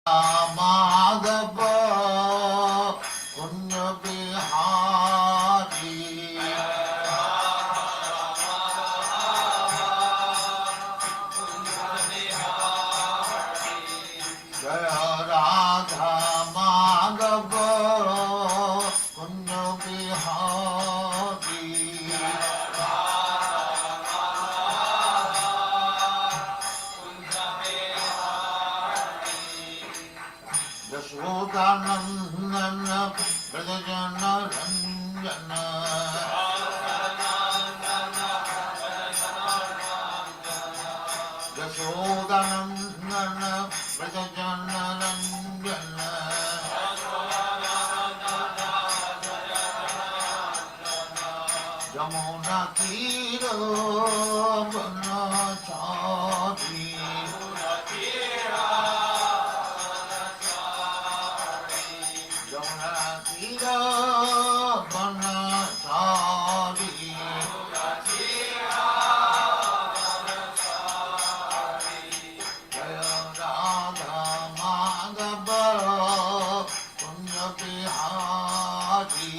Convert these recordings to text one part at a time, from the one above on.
Madhava Punya Bihari Jaya Radha Madhava Punya Bihari Yashodanandana Brajajana Ranjana Yashodanandana Brajajana Ranjana Jamuna Tira Banachari Jamuna Tira Banachari Jaya Radha Madhava Punya Bihari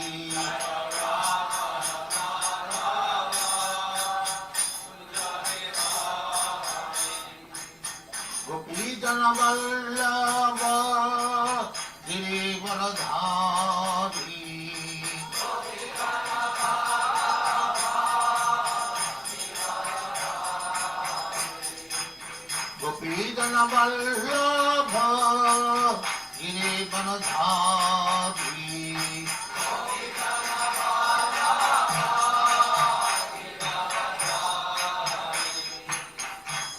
Gopijana Vallabha Girivaradhari Gopijana Vallabha Girivaradhari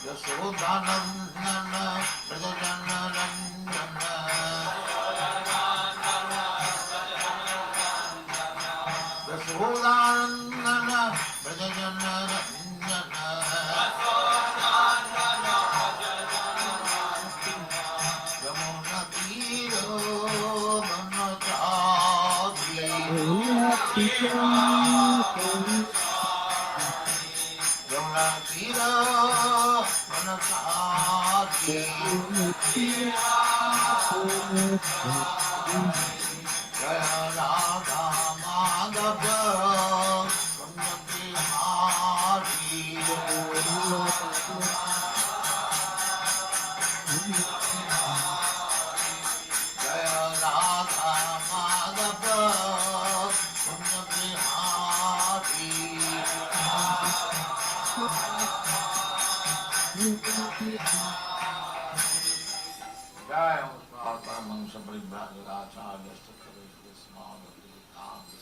Yashodanandana Brajajana Ranjana Yashodanandana Brajajana Ranjana Yamuna Tira Banachari Yamuna Tira Banachari Jaya Radha Madhava Punya Bihari Jaya Radha Madhava Punya Bihari Jaya Paramam Samparibrahmacharya Stakara Small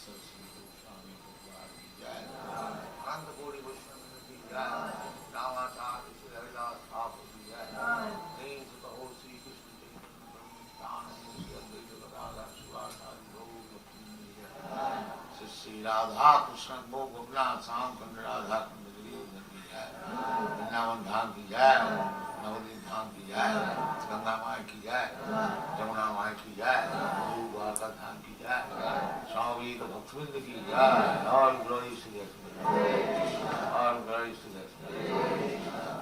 Saraswati Goswami Jaya Nanda Gori Vaishnava Jaya Ramacharya Haridas Thakur Jaya Names of the whole Sri Krishna Sri Radha Krishna Bhogavna Sam Kanda Radha Kanda Vrindavan Dham ki jai, Navadvip Dham ki jai, Ganga Mai ki jai, Jamuna Mai ki jai, Guru Dwarka Dham ki jai, Swami Bhaktivinoda ki jai, all glories to the all glories to the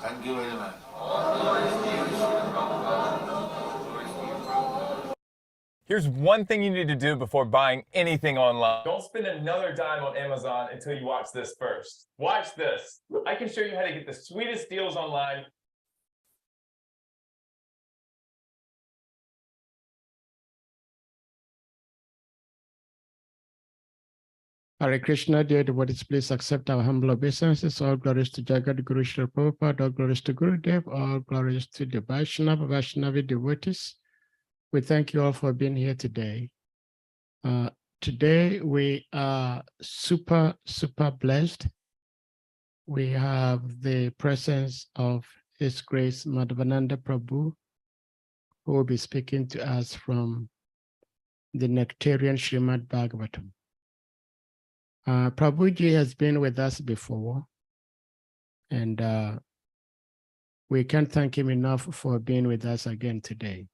Thank you very much. Here's one thing you need to do before buying anything online. Don't spend another dime on Amazon until you watch this first. Watch this. I can show you how to get the sweetest deals online. Hare Krishna, dear devotees, please accept our humble obeisances. All glories to Jagat Guru Srila Prabhupada, all glories to Gurudev, all glories to the Vaishnavi devotees. We thank you all for being here today. Today we are super blessed. We have the presence of His Grace Madhavananda Prabhu, who will be speaking to us from the Nectarian SRIMAD BHAGAVATAM. Prabhuji has been with us before, and we can't thank him enough for being with us again today.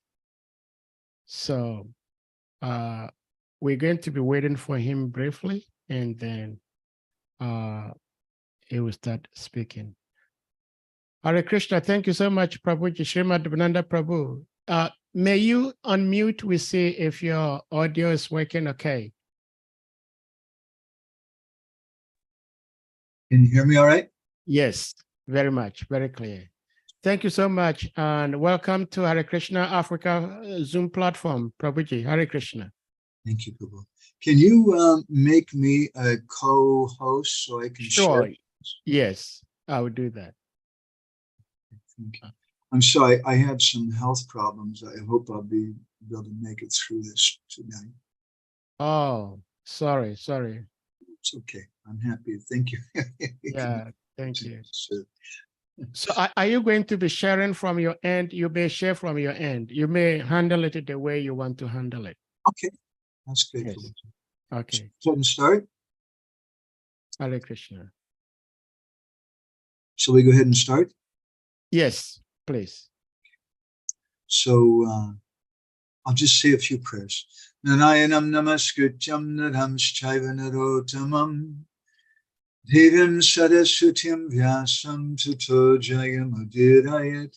So we're going to be waiting for him briefly, and then he will start speaking. Hare Krishna, thank you so much, Prabhuji, Srimad Madhavananda Prabhu. may you unmute? We see if your audio is working okay. Can you hear me all right? Yes, very much, very clear. Thank you so much, and welcome to Hare Krishna Africa Zoom platform, Prabhuji. Hare Krishna. Thank you, Prabhu. Can you make me a co-host so I can Sure. share? Yes, I will do that. Thank you. I'm sorry, I have some health problems. I hope I'll be able to make it through this tonight. Oh, sorry. It's okay. I'm happy. Thank you. Yeah, thank you. So, So are you going to be sharing from your end? You may share from your end. You may handle it the way you want to handle it. okay, that's great. Yes. Okay. So we start? Hare Krishna. Shall we go ahead and start? Yes, please. So I'll just say a few prayers. Narayanam namaskrityam naramschaiva narotamam Dhiram saraswatim vyasam tato jayamudirayat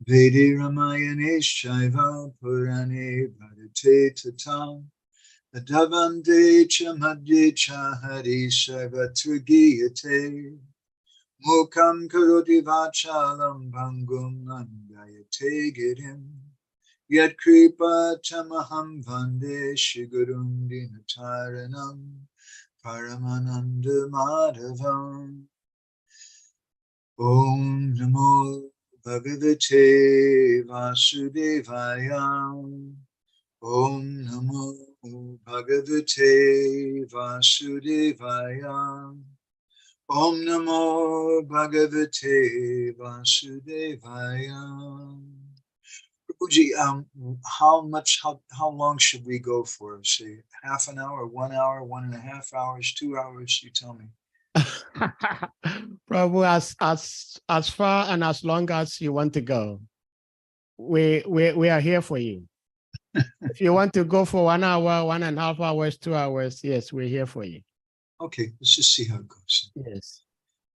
Vedi ramayane shaiva purane bharate tatam Adavande cha madhye cha hari sarvatragiyate Mukam karoti vachalam bhangum nandayate girim Yat kripa tamaham vande shigurum dinataranam Paramananda Madhavam Om Namo Bhagavate Vasudevaya Om Namo Bhagavate Vasudevaya Om Namo Bhagavate Vasudevaya. Prabhuji, how long should we go for? Say half an hour, 1 hour, 1.5 hours, 2 hours? You tell me. Prabhu, as far and as long as you want to go, we are here for you. If you want to go for 1 hour, 1.5 hours, 2 hours, yes, we're here for you. Okay, let's just see how it goes. Yes.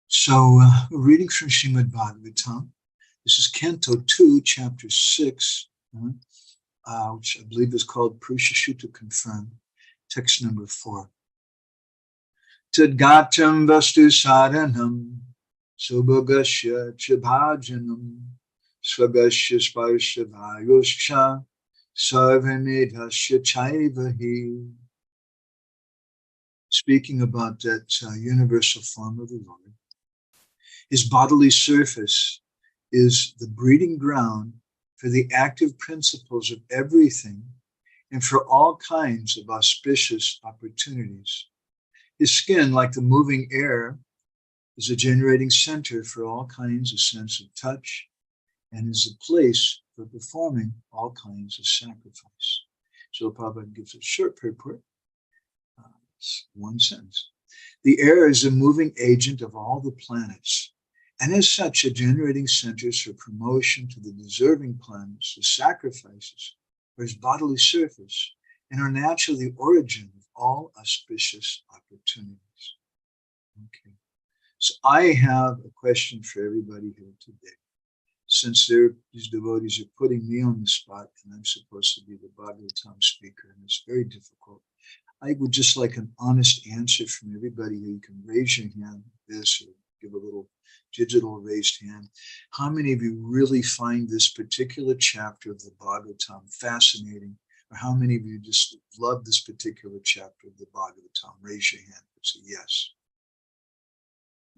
So, reading from SRIMAD Bhagavatam. This is Canto 2, Chapter 6, which I believe is called Purusha Confirmed, text number 4. Tadgatam vastu saranam subhagasya chabhajanam swagasya sparsha vayoscha sarvamedhasya chaivahi. Speaking about that universal form of the Lord, his bodily surface is the breeding ground for the active principles of everything and for all kinds of auspicious opportunities. His skin, like the moving air, is a generating center for all kinds of sense of touch and is a place for performing all kinds of sacrifice. So Prabhupada gives a short purport, one sentence. The air is a moving agent of all the planets, and as such, a generating centers for promotion to the deserving planets, the sacrifices for his bodily surface, and are naturally the origin of all auspicious opportunities. Okay, so I have a question for everybody here today. Since these devotees are putting me on the spot, and I'm supposed to be the Bhagavatam speaker, and it's very difficult, I would just like an honest answer from everybody here. You can raise your hand, this, or give a little digital raised hand. How many of you really find this particular chapter of the Bhagavatam fascinating? Or how many of you just love this particular chapter of the Bhagavatam? Raise your hand. Say yes.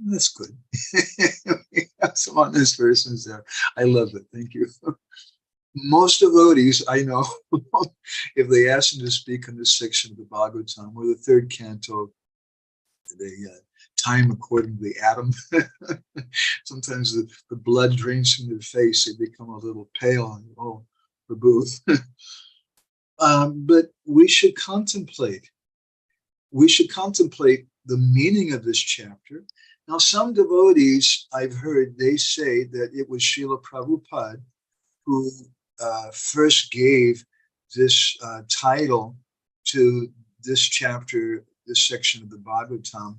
That's good. We have some honest persons there. I love it. Thank you. Most devotees I know, if they ask them to speak on this section of the Bhagavatam or the third canto, they time according to the atom. Sometimes the blood drains from their face, they become a little pale, and oh, Prabhu. But we should contemplate the meaning of this chapter. Now, some devotees I've heard, they say that it was Srila Prabhupada who first gave this title to this chapter, this section of the Bhagavatam,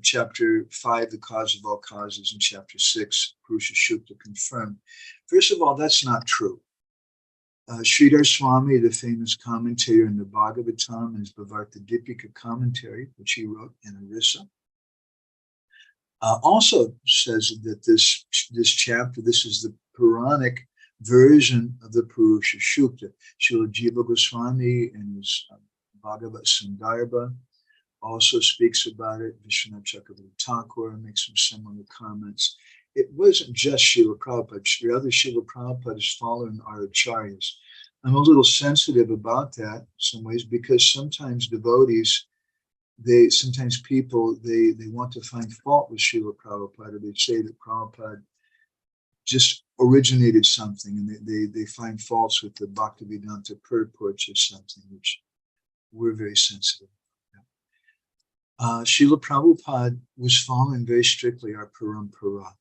chapter 5, the cause of all causes, and chapter 6, Purusha Shukta confirmed. First of all, that's not true. Sridhar Swami, the famous commentator in the Bhagavatam, his Bhavarta Dipika commentary, which he wrote in Orissa, also says that this chapter, this is the Puranic version of the Purusha Sukta. Srila Jiva Goswami in his Bhagavat Sandarbha also speaks about it. Vishwanath Chakravarti Thakur makes some similar comments. It wasn't just Srila Prabhupada. The other Srila Prabhupada is following our acharyas. I'm a little sensitive about that in some ways because sometimes devotees, sometimes people want to find fault with Srila Prabhupada. They say that Prabhupada just originated something, and they find faults with the Bhaktivedanta purports or something, which we're very sensitive. Srila Prabhupada was following very strictly our parampara.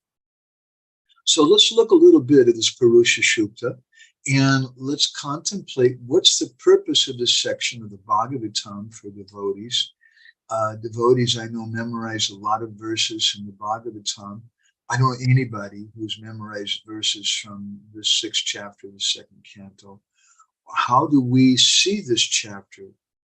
So let's look a little bit at this Purusha Sukta, and let's contemplate what's the purpose of this section of the Bhagavatam for devotees. Devotees, I know, memorize a lot of verses in the Bhagavatam. I don't know anybody who's memorized verses from the 6th chapter, the 2nd canto. How do we see this chapter,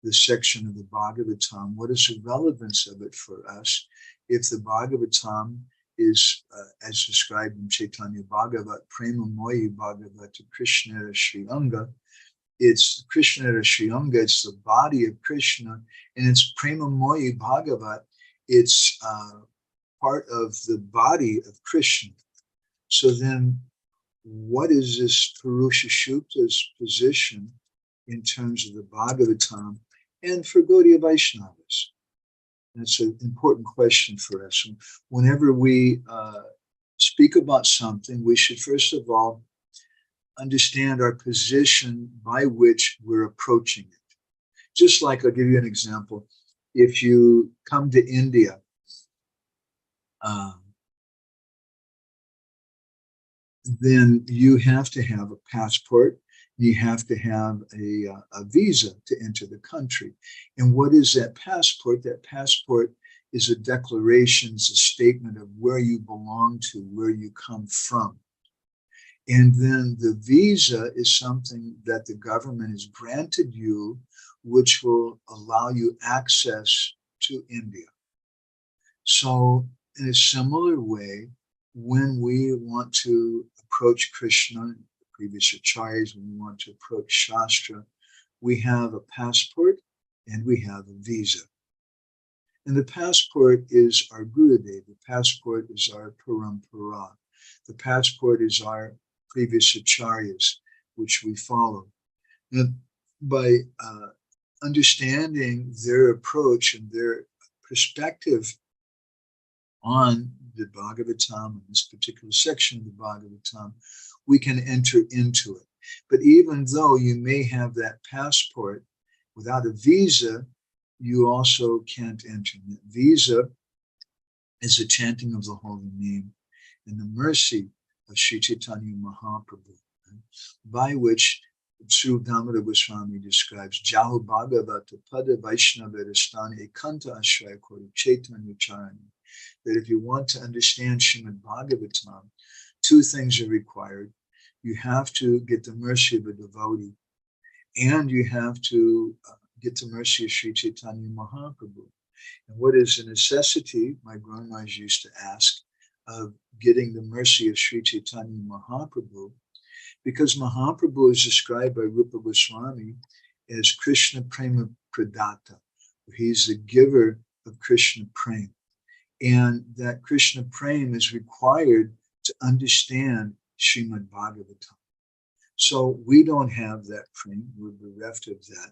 this section of the Bhagavatam? What is the relevance of it for us? If the Bhagavatam is, as described in Chaitanya Bhagavat, Prema Moyi Bhagavata Krishna Shri Anga, it's Krishna Shri Anga, it's the body of Krishna, and it's Prema Moyi Bhagavat, it's part of the body of Krishna. So then, what is this Purusha Sukta's position in terms of the Bhagavatam and for Gaudiya Vaishnavas? That's an important question for us. And whenever we speak about something, we should first of all understand our position by which we're approaching it. Just like, I'll give you an example. If you come to India, then you have to have a passport. You have to have a visa to enter the country. And what is that passport? That passport is a declaration, it's a statement of where you belong to, where you come from. And then the visa is something that the government has granted you, which will allow you access to India. So in a similar way, when we want to approach Krishna, the previous acharyas, when we want to approach Shastra, we have a passport and we have a visa. And the passport is our Gurudev, the passport is our parampara, the passport is our previous acharyas, which we follow. And by understanding their approach and their perspective on the Bhagavatam, in this particular section of the Bhagavatam, we can enter into it. But even though you may have that passport, without a visa, you also can't enter. And that visa is the chanting of the holy name and the mercy of Sri Chaitanya Mahaprabhu, by which Sri Damodar Goswami describes Jahu Bhagavata Pada Vaishnava Rastani Ekanta Ashraya Kori Chaitanya Charani. That if you want to understand Srimad Bhagavatam, two things are required. You have to get the mercy of a devotee, and you have to get the mercy of Sri Chaitanya Mahaprabhu. And what is a necessity, my grandmas used to ask, of getting the mercy of Sri Chaitanya Mahaprabhu, because Mahaprabhu is described by Rupa Goswami as Krishna Prema Pradata. He's the giver of Krishna Prema. And that Krishna Prema is required to understand Srimad Bhagavatam. So we don't have that Prema, we're bereft of that,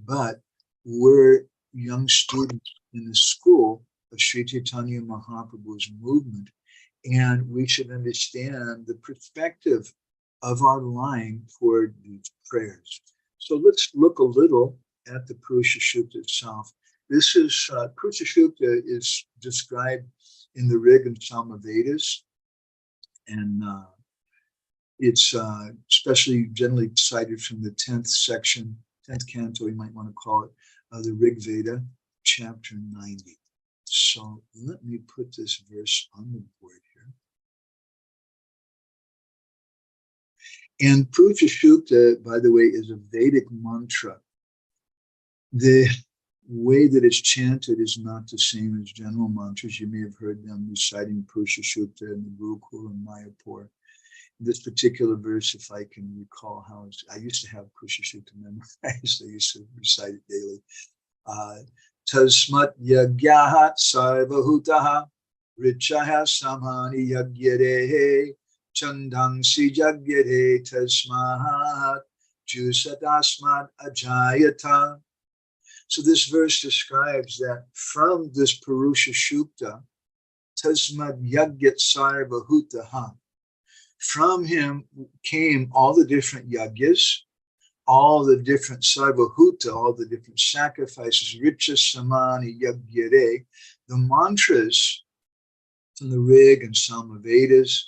but we're young students in the school of Sri Chaitanya Mahaprabhu's movement, and we should understand the perspective of our line toward these prayers. So let's look a little at the Purusha Sukta itself. This is, Purusha Sukta is described in the Rig and Samavedas, and it's especially generally cited from the 10th section, 10th canto, you might want to call it, the Rig Veda, chapter 90. So let me put this verse on the board here. And Purusha Sukta, by the way, is a Vedic mantra. The way that it's chanted is not the same as general mantras. You may have heard them reciting Purusha Sukta in the Gurukul and Mayapur. This particular verse, if I can recall how I used to have Purusha Sukta memorized, I used to recite it daily. Tasmat yagyahat sarvahutaha richaha samani yagyarehe chandangsi yagyare tasmahat jusatasmat ajayata. So this verse describes that from this Purusha Sukta, Tasmat Yagyat Sarvahutaha, from him came all the different yagyas, all the different sarvahuta, all the different sacrifices, richa samani yagyare, the mantras from the Rig and Samavedas,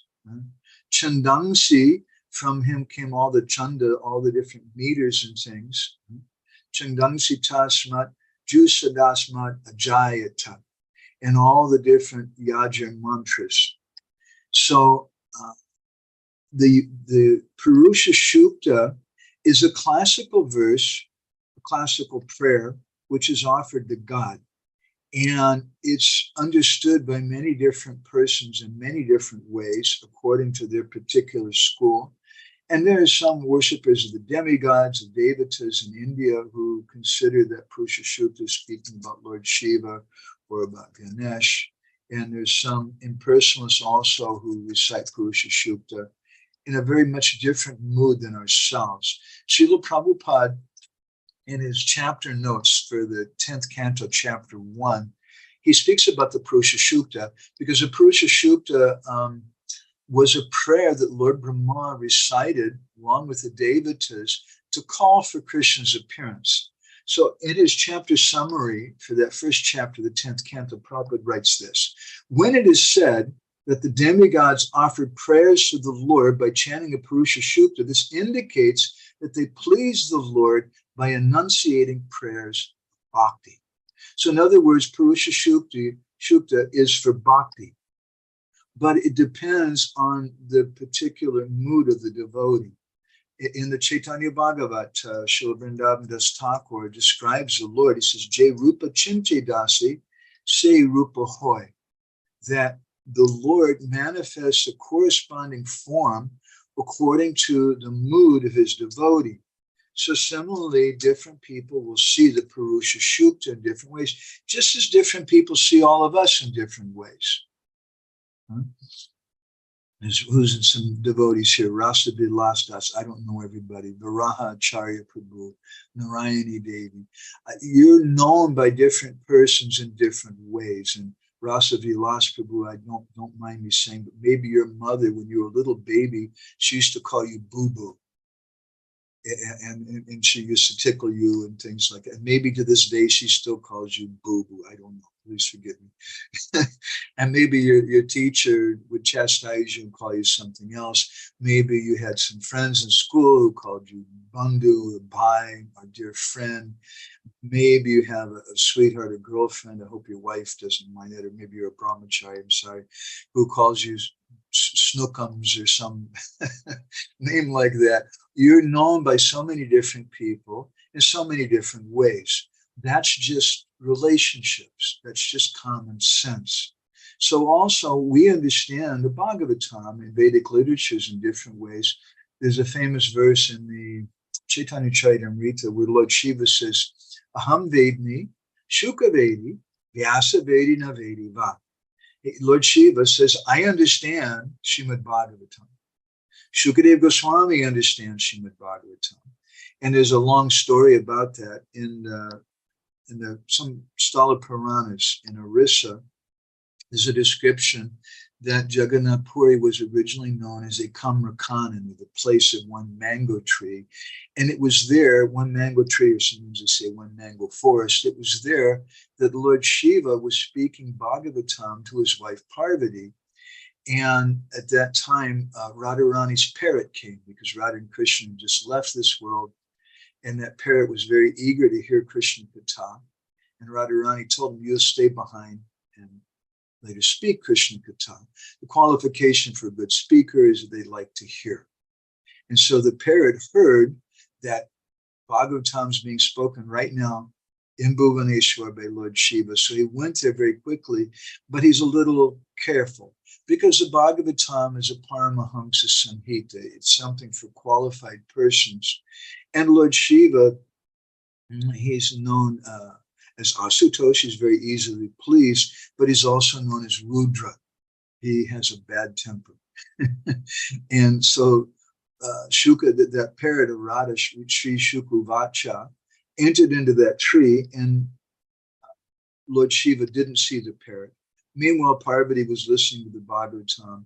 Chandangsi, from him came all the chanda, all the different meters and things. Chandangsi tasmat, jusadasmat ajayata, and all the different yaja mantras. So the Purusha Sukta is a classical verse, a classical prayer, which is offered to God. And it's understood by many different persons in many different ways, according to their particular school. And there are some worshippers of the demigods, the devatas in India, who consider that Purusha Sukta is speaking about Lord Shiva or about Ganesh. And there's some impersonalists also who recite Purusha Sukta in a very much different mood than ourselves. Srila Prabhupada, in his chapter notes for the 10th canto, chapter 1, he speaks about the Purusha Sukta because the Purusha Sukta was a prayer that Lord Brahma recited along with the devatas to call for Krishna's appearance. So in his chapter summary for that first chapter, the 10th canto, Prabhupada writes this: when it is said that the demigods offered prayers to the Lord by chanting a Purusha Sukta, this indicates that they pleased the Lord by enunciating prayers of bhakti. So in other words, Purusha Sukta is for bhakti, but it depends on the particular mood of the devotee. In the Chaitanya Bhagavat, Srila Vrindavan Das Thakur describes the Lord. He says, Jai Rupa Chinte Dasi, Se Rupa Hoy, that the Lord manifests a corresponding form according to the mood of his devotee. So similarly, different people will see the Purusha Sukta in different ways, just as different people see all of us in different ways. Who's in some devotees here? Rasa Vilasdas, I don't know everybody. Varaha Acharya Prabhu, Narayani Devi. You're known by different persons in different ways. And Rasa Vilas Prabhu, I don't mind me saying, but maybe your mother, when you were a little baby, she used to call you Boo Boo. And she used to tickle you and things like that. And maybe to this day, she still calls you Boo Boo. I don't know. Please forgive me. And maybe your teacher would chastise you and call you something else. Maybe you had some friends in school who called you Bandhu or Bhai, our dear friend. Maybe you have a sweetheart or girlfriend. I hope your wife doesn't mind that. Or maybe you're a brahmachari, I'm sorry, who calls you Snookums or some name like that. You're known by so many different people in so many different ways. That's just relationships. That's just common sense. So also we understand the Bhagavatam in Vedic literatures in different ways. There's a famous verse in the Chaitanya Charitamrita where Lord Shiva says, Aham Vedmi, Shuka Vedi, Vyasa Vedi na Vedi Va. Lord Shiva says, I understand Srimad Bhagavatam. Shukadeva Goswami understands Srimad Bhagavatam. And there's a long story about that in some Stala Puranas in Orissa. There's a description that Jagannath Puri was originally known as a Kamrakanan, the place of one mango tree. And it was there, one mango tree, or sometimes they say one mango forest, it was there that Lord Shiva was speaking Bhagavatam to his wife Parvati. And at that time, Radharani's parrot came because Radha and Krishna just left this world. And that parrot was very eager to hear Krishna Katha. And Radharani told him, you'll stay behind and later speak Krishna Katha. The qualification for a good speaker is that they like to hear. And so the parrot heard that Bhagavatam is being spoken right now in Bhuvaneshwar by Lord Shiva. So he went there very quickly, but he's a little careful because the Bhagavatam is a Paramahamsa Samhita. It's something for qualified persons. And Lord Shiva, he's known as Asutosh, he's very easily pleased, but he's also known as Rudra. He has a bad temper. And so Shuka, that parrot of Radha, Sri Shukuvacha, entered into that tree, and Lord Shiva didn't see the parrot. Meanwhile, Parvati was listening to the Bhagavatam,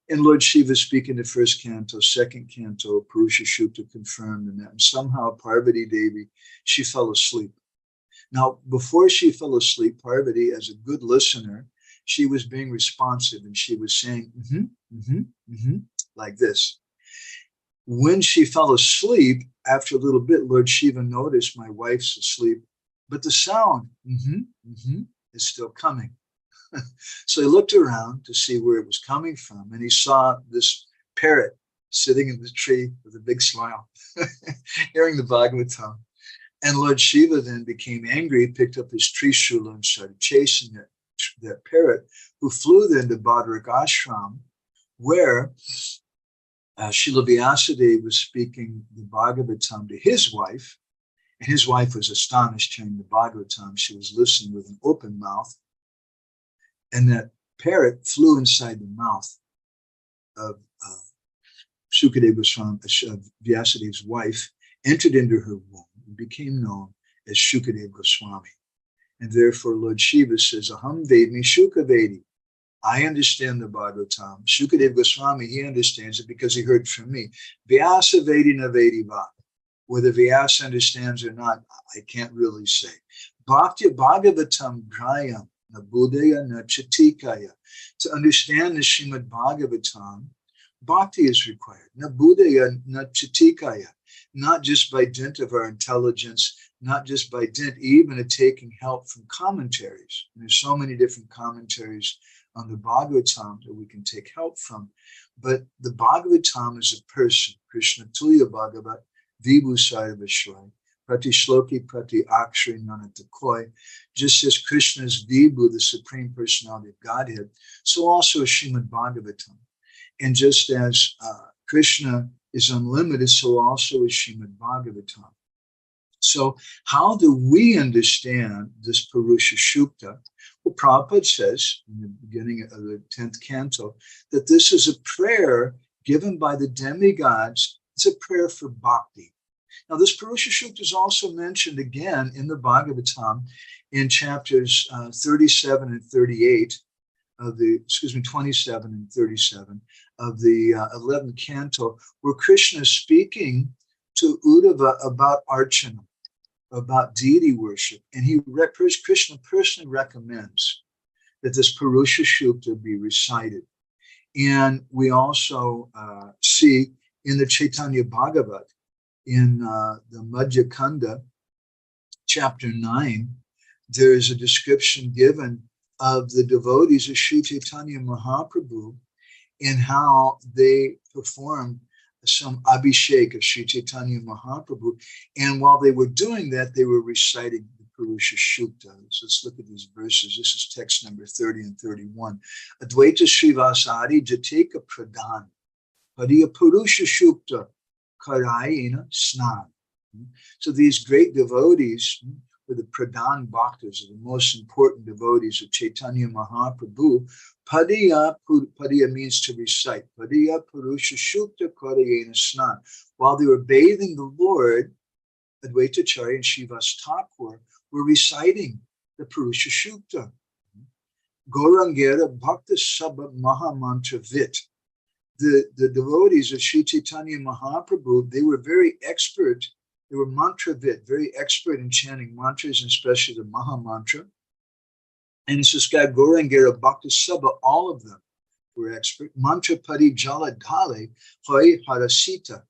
and Lord Shiva speaking the first canto, second canto, Purusha Shukta confirmed in that. And somehow Parvati Devi, she fell asleep. Now, before she fell asleep, Parvati, as a good listener, she was being responsive, and she was saying, like this. When she fell asleep, after a little bit, Lord Shiva noticed my wife's asleep, but the sound is still coming. So he looked around to see where it was coming from, and he saw this parrot sitting in the tree with a big smile, hearing the Bhagavatam. And Lord Shiva then became angry, picked up his Trishula and started chasing that parrot, who flew then to Bhadrak Ashram, where Srila Vyasadeva was speaking the Bhagavatam to his wife, and his wife was astonished hearing the Bhagavatam. She was listening with an open mouth, and that parrot flew inside the mouth of Sukadeva Goswami, Vyasadev's wife, entered into her womb, and became known as Shukadeva Goswami. And therefore Lord Shiva says, Aham Vedmi Shuka Vedi. I understand the Bhagavatam. Shukadeva Goswami, he understands it because he heard from me. Vyasa Vedi na Vedi va. Whether Vyasa understands or not, I can't really say. Bhakti Bhagavatam Grayam na Buddhaya na Chatikaya. To understand the Srimad Bhagavatam, bhakti is required. Na Buddhaya na Chatikaya. Not just by dint of our intelligence, not just by dint even of taking help from commentaries. And there's so many different commentaries on the Bhagavatam that we can take help from. But the Bhagavatam is a person. Krishna Tuya Bhagavat, Vibhu Sarvashwai, Prati Shloki Prati Akshri Nanatakoi. Just as Krishna is Vibhu, the Supreme Personality of Godhead, so also is Srimad Bhagavatam. And just as Krishna is unlimited, so also is Srimad Bhagavatam. So how do we understand this Purusha Shukta? Well, Prabhupada says in the beginning of the 10th canto that this is a prayer given by the demigods. It's a prayer for bhakti. Now, this Purusha Shukta is also mentioned again in the Bhagavatam in chapters 37 and 38 of the, 27 and 37 of the 11th canto, where Krishna is speaking to Uddhava about Archana, about deity worship. And Krishna personally recommends that this Purusha Shukta be recited. And we also see in the Chaitanya Bhagavat, in the Madhya Kanda, chapter 9, there is a description given of the devotees of Sri Chaitanya Mahaprabhu and how they performed some abhishek of Sri Chaitanya Mahaprabhu. And while they were doing that, they were reciting the Purusha Shukta. So let's look at these verses. This is text number 30 and 31. Advaita Srivasadi Jateka Pradhan Padiya Purusha Shukta Karayena Snan. So these great devotees were the Pradhan Bhaktas, the most important devotees of Chaitanya Mahaprabhu. Padiya means to recite. Padiya Purusha Shukta Karayena Snan. While they were bathing the Lord, Advaitacharya and Srivas Thakur were reciting the Purusha Shukta. Gaurangera Bhakta Sabha Mahamantra Vit. The devotees of Sri Chaitanya Mahaprabhu, they were very expert. They were mantra-vid, very expert in chanting mantras, and especially the Maha Mantra. And it's this guy, Gaurangera Bhakta Sabha, all of them were expert. Mantra Pari Jala Dhale Hoy Harasita.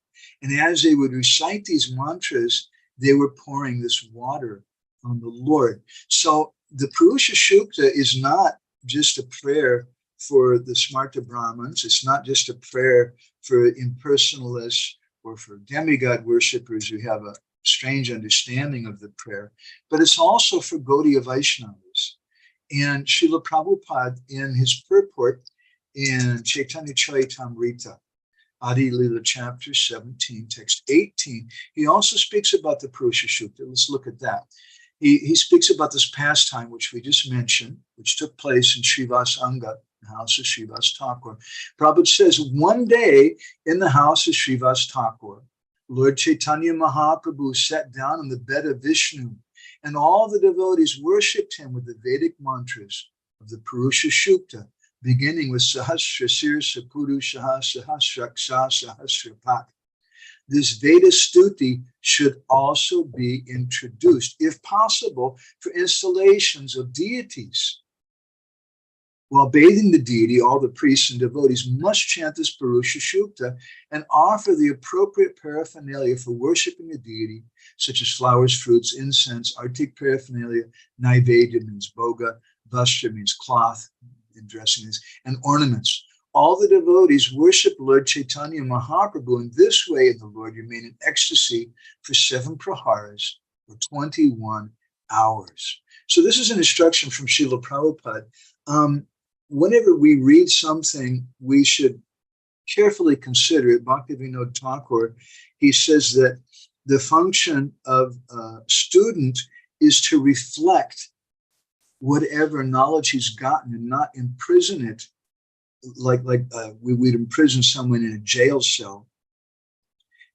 And as they would recite these mantras, they were pouring this water on the Lord. So the Purusha Shukta is not just a prayer for the Smarta Brahmins. It's not just a prayer for impersonalists or for demigod worshippers who have a strange understanding of the prayer, but it's also for Gaudiya Vaishnavas. And Srila Prabhupada, in his purport in Chaitanya Charitamrita, Adi Lila chapter 17, text 18, he also speaks about the Purusha Sukta. Let's look at that. He speaks about this pastime, which we just mentioned, which took place in Srivas Anga, the house of Srivas Thakur. Prabhupada says, one day in the house of Srivas Thakur, Lord Chaitanya Mahaprabhu sat down on the bed of Vishnu, and all the devotees worshipped him with the Vedic mantras of the Purusha Sukta, beginning with Sahasra Sirsa Purushaha Sahasraksha Sahasrapat. This Veda Stuti should also be introduced, if possible, for installations of deities. While bathing the deity, all the priests and devotees must chant this Purusha Sukta and offer the appropriate paraphernalia for worshiping the deity, such as flowers, fruits, incense, artik paraphernalia, naivedya means boga, vastra means cloth, and dressings, and ornaments. All the devotees worship Lord Chaitanya Mahaprabhu in this way, and the Lord remain in ecstasy for 7 praharas, or 21 hours. So this is an instruction from Srila Prabhupada. Whenever we read something, we should carefully consider it. Bhaktivinoda Thakur, he says that the function of a student is to reflect whatever knowledge he's gotten and not imprison it like we'd imprison someone in a jail cell,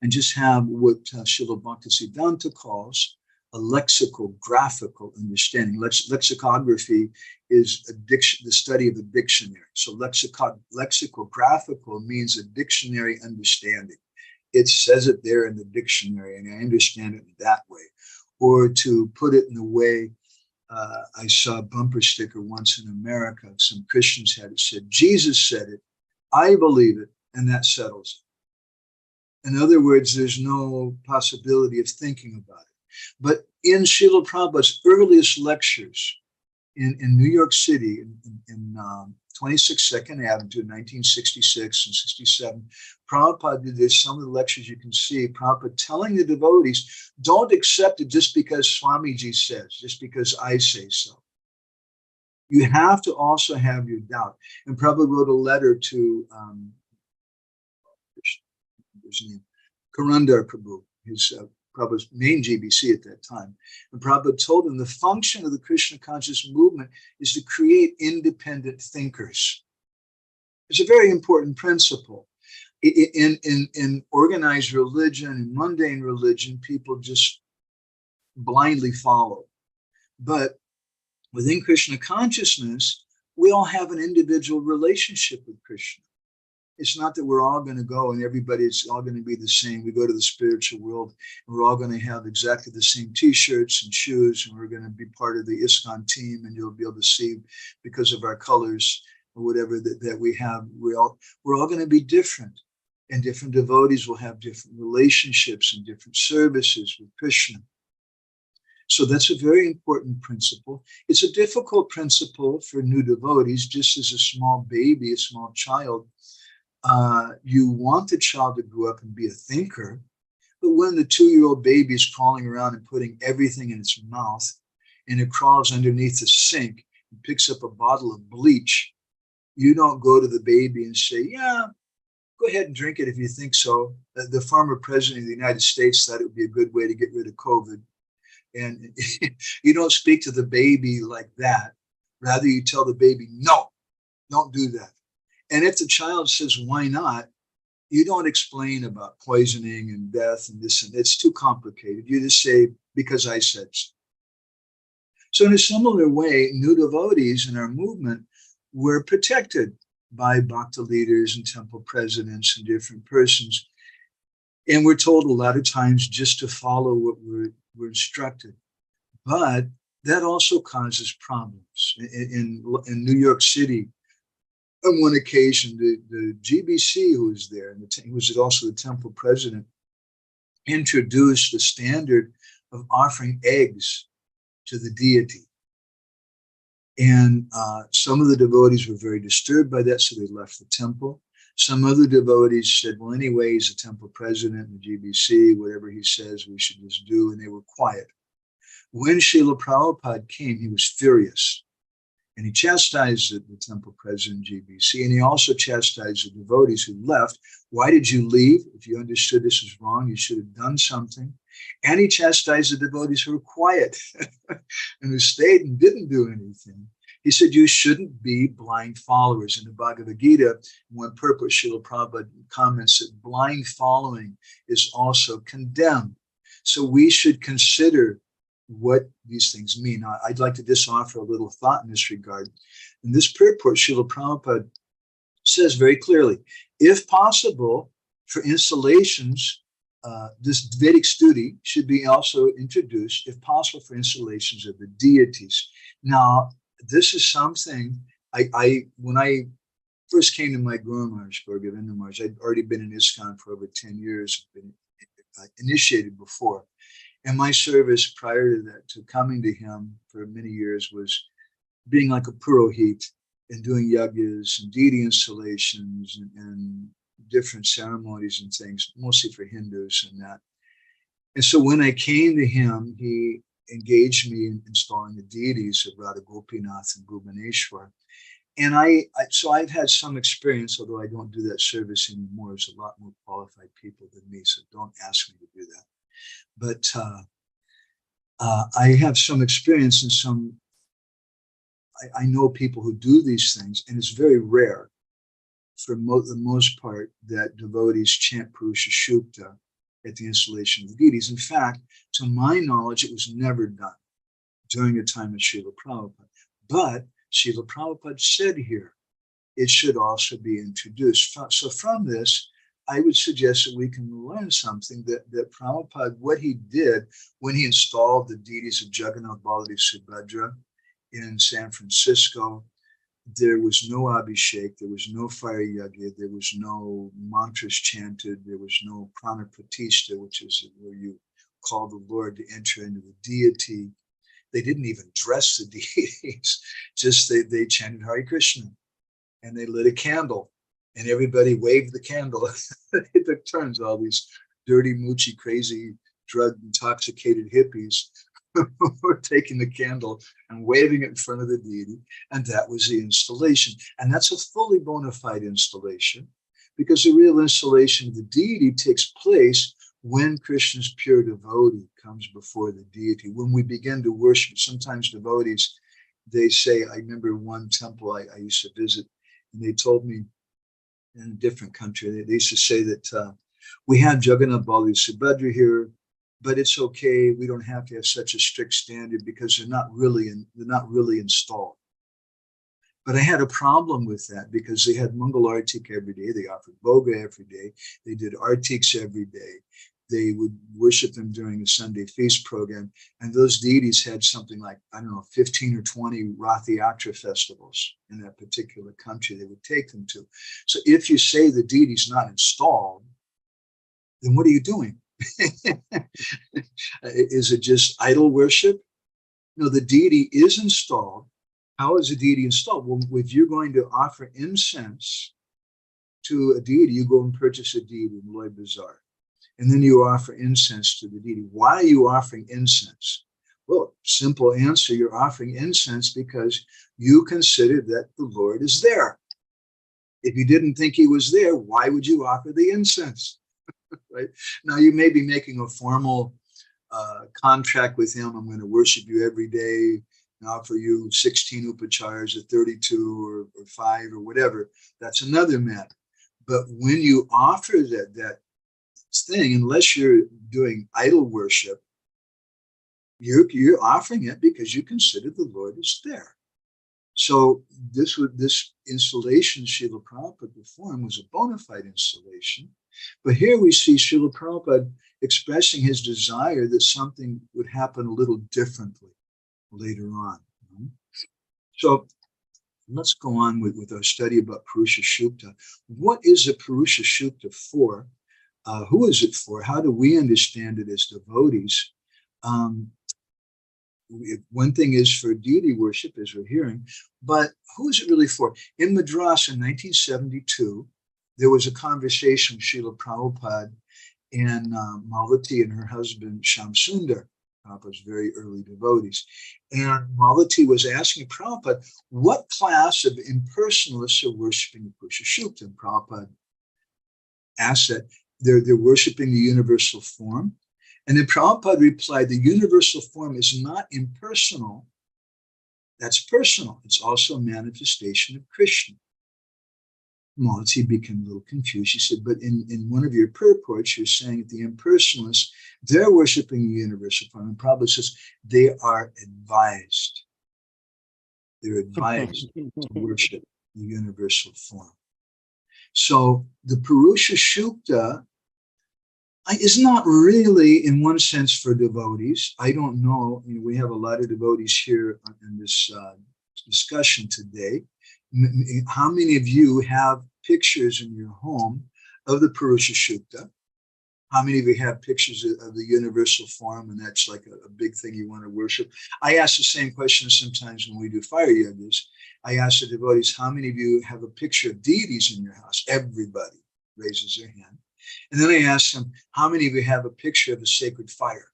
and just have what Srila Bhaktisiddhanta calls a lexicographical understanding. Lexicography is the study of the dictionary. So lexicographical means a dictionary understanding. It says it there in the dictionary, and I understand it that way. Or to put it in the way, I saw a bumper sticker once in America. Some Christians had it said, Jesus said it, I believe it, and that settles it. In other words, there's no possibility of thinking about it. But in Srila Prabhupada's earliest lectures in New York City, in 26 Second Avenue, 1966 and 67, Prabhupada did this. Some of the lectures you can see, Prabhupada telling the devotees, don't accept it just because Swamiji says, just because I say so. You have to also have your doubt. And Prabhupada wrote a letter to his name, Karandar Prabhu, his Prabhupada's main GBC at that time. And Prabhupada told him the function of the Krishna conscious movement is to create independent thinkers. It's a very important principle. In organized religion, in mundane religion, people just blindly follow. But within Krishna consciousness, we all have an individual relationship with Krishna. It's not that we're all going to go and everybody's all going to be the same. We go to the spiritual world and we're all going to have exactly the same t-shirts and shoes, and we're going to be part of the ISKCON team, and you'll be able to see because of our colors or whatever that we have. We're all going to be different, and different devotees will have different relationships and different services with Krishna. So that's a very important principle. It's a difficult principle for new devotees, just as a small baby, a small child. You want the child to grow up and be a thinker, but when the 2-year-old baby is crawling around and putting everything in its mouth, and it crawls underneath the sink and picks up a bottle of bleach, you don't go to the baby and say, yeah, go ahead and drink it if you think so. The former president of the United States thought it would be a good way to get rid of COVID. And you don't speak to the baby like that. Rather, you tell the baby, no, don't do that. And if the child says, why not? You don't explain about poisoning and death and this, and it's too complicated. You just say, because I said so. So in a similar way, new devotees in our movement were protected by bhakta leaders and temple presidents and different persons. And we're told a lot of times just to follow what we're instructed. But that also causes problems. In New York City, on one occasion, the GBC who was there, and who was also the temple president, introduced the standard of offering eggs to the deity. And some of the devotees were very disturbed by that, so they left the temple. Some other devotees said, well, anyway, he's the temple president in the GBC, whatever he says, we should just do, and they were quiet. When Srila Prabhupada came, he was furious. And he chastised the temple president, GBC, and he also chastised the devotees who left. Why did you leave? If you understood this was wrong, you should have done something. And he chastised the devotees who were quiet and who stayed and didn't do anything. He said, you shouldn't be blind followers. In the Bhagavad Gita, one purpose, Srila Prabhupada comments that blind following is also condemned. So we should consider what these things mean. I'd like to just offer a little thought in this regard. In this purport, Srila Prabhupada says very clearly, if possible, for installations, this Vedic study should be also introduced, if possible, for installations of the deities. Now, this is something when I first came to my Guru Maharaj, Govinda Maharaj, I'd already been in ISKCON for over 10 years, been initiated before. And my service prior to that, to coming to him for many years, was being like a purohit and doing yajnas and deity installations and different ceremonies and things, mostly for Hindus and that. And so when I came to him, he engaged me in installing the deities of Radha Gopinath and Bhubaneswar. And so I've had some experience, although I don't do that service anymore. There's a lot more qualified people than me, so don't ask me to do that. But I have some experience in some, I know people who do these things, and it's very rare for the most part that devotees chant Purusha Shukta at the installation of the deities. In fact, to my knowledge, it was never done during the time of Srila Prabhupada. But Srila Prabhupada said here, it should also be introduced. So from this, I would suggest that we can learn something that Prabhupada, what he did when he installed the deities of Jagannath, Baladev, Subhadra in San Francisco, there was no abhishek, there was no fire yajna, there was no mantras chanted, there was no prana pratishta, which is where you call the Lord to enter into the deity. They didn't even dress the deities, just they chanted Hare Krishna and they lit a candle. And everybody waved the candle. It took turns, all these dirty, moochy, crazy, drug-intoxicated hippies were taking the candle and waving it in front of the deity. And that was the installation. And that's a fully bona fide installation, because the real installation of the deity takes place when Krishna's pure devotee comes before the deity. When we begin to worship, sometimes devotees, they say, I remember one temple I used to visit, and they told me, in a different country, they used to say that we have Jagannath, Baladev, Subhadra here, but it's okay. We don't have to have such a strict standard because they're not really installed. But I had a problem with that because they had Mangal Artik every day. They offered Bhoga every day. They did Artiks every day. They would worship them during the Sunday feast program. And those deities had something like, 15 or 20 Rath Yatra festivals in that particular country they would take them to. So if you say the deity's not installed, then what are you doing? Is it just idol worship? No, the deity is installed. How is a deity installed? Well, if you're going to offer incense to a deity, you go and purchase a deity in Loy Bazaar. And then you offer incense to the deity. Why are you offering incense? Well, simple answer, you're offering incense because you consider that the Lord is there. If you didn't think he was there, why would you offer the incense? Right? Now, you may be making a formal contract with him. I'm going to worship you every day and offer you 16 upacharas or 32 or 5 or whatever. That's another matter. But when you offer that thing, unless you're doing idol worship, you're offering it because you consider the Lord is there. So this installation Srila Prabhupada performed was a bona fide installation. But here we see Srila Prabhupada expressing his desire that something would happen a little differently later on. So let's go on with our study about Purusha Shukta. What is a Purusha Shukta for? Who is it for? How do we understand it as devotees? One thing is for deity worship, as we're hearing, but who is it really for? In Madras in 1972, there was a conversation with Srila Prabhupada and Malati and her husband Shamsundar, Prabhupada's very early devotees. And Malati was asking Prabhupada, what class of impersonalists are worshiping the Purusha Shukta? And Prabhupada asked that they're worshiping the universal form. And then Prabhupada replied, the universal form is not impersonal. That's personal. It's also a manifestation of Krishna. Malati became a little confused. She said, but in one of your purports, you're saying that the impersonalists, they're worshiping the universal form. And Prabhupada says they are advised. They're advised to worship the universal form. So the Purusha Shukta is not really, in one sense, for devotees. I don't know. We have a lot of devotees here in this discussion today. How many of you have pictures in your home of the Purusha Shukta? How many of you have pictures of the universal form, and that's like a big thing you want to worship? I ask the same question sometimes when we do fire yogas. I ask the devotees, how many of you have a picture of deities in your house? Everybody raises their hand. And then I ask them, how many of you have a picture of a sacred fire?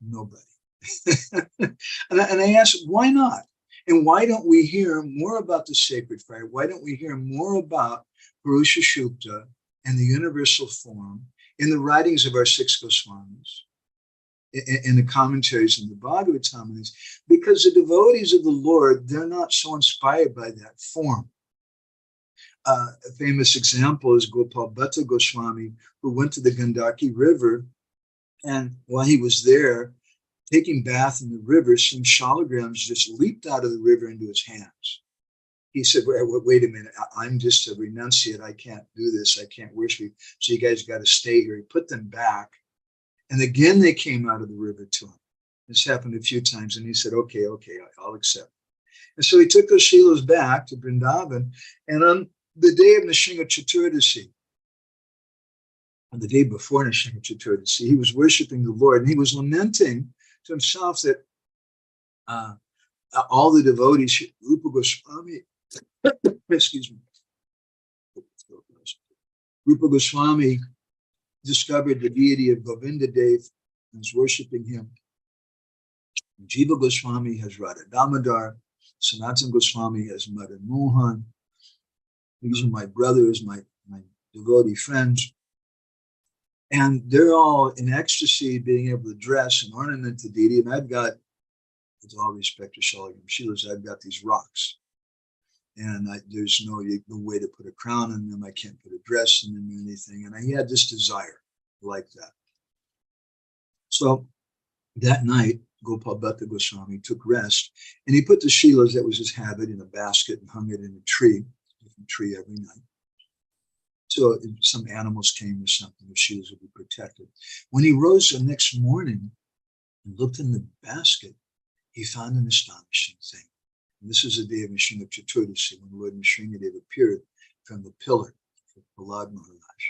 Nobody. And I ask, why not? And why don't we hear more about the sacred fire? Why don't we hear more about Purusha Shukta and the universal form in the writings of our 6 Goswamis, in the commentaries in the Bhagavatam? Because the devotees of the Lord, they're not so inspired by that form. A famous example is Gopal Bhatta Goswami, who went to the Gandaki River, and while he was there, taking bath in the river, some shalagrams just leaped out of the river into his hands. He said, wait a minute, I'm just a renunciate. I can't do this. I can't worship you. So you guys got to stay here. He put them back. And again, they came out of the river to him. This happened a few times. And he said, okay, I'll accept. And so he took those shilas back to Vrindavan. And on the day of Nrsimha Chaturdasi, on the day before Nrsimha Chaturdasi, he was worshiping the Lord. And he was lamenting to himself that all the devotees, Rupa Goswami, excuse me, Rupa Goswami discovered the deity of Govinda Dev and was worshiping him. Jiva Goswami has Radha Damodar. Sanatana Goswami has Madan Mohan. These are my brothers, my devotee friends. And they're all in ecstasy, being able to dress and ornament the deity. And I've got, with all respect to Shalagam Shilas, I've got these rocks. And there's no way to put a crown on them. I can't put a dress on them or anything. And I had this desire like that. So that night, Gopal Bhatta Goswami took rest, and he put the Shilas, that was his habit, in a basket and hung it in a tree, different tree every night. So if some animals came or something, the Shilas would be protected. When he rose the next morning and looked in the basket, he found an astonishing thing. And this is the day of Nrsimha Chaturdasi, when Lord Nrsimhadev appeared from the pillar of Prahlad Maharaj.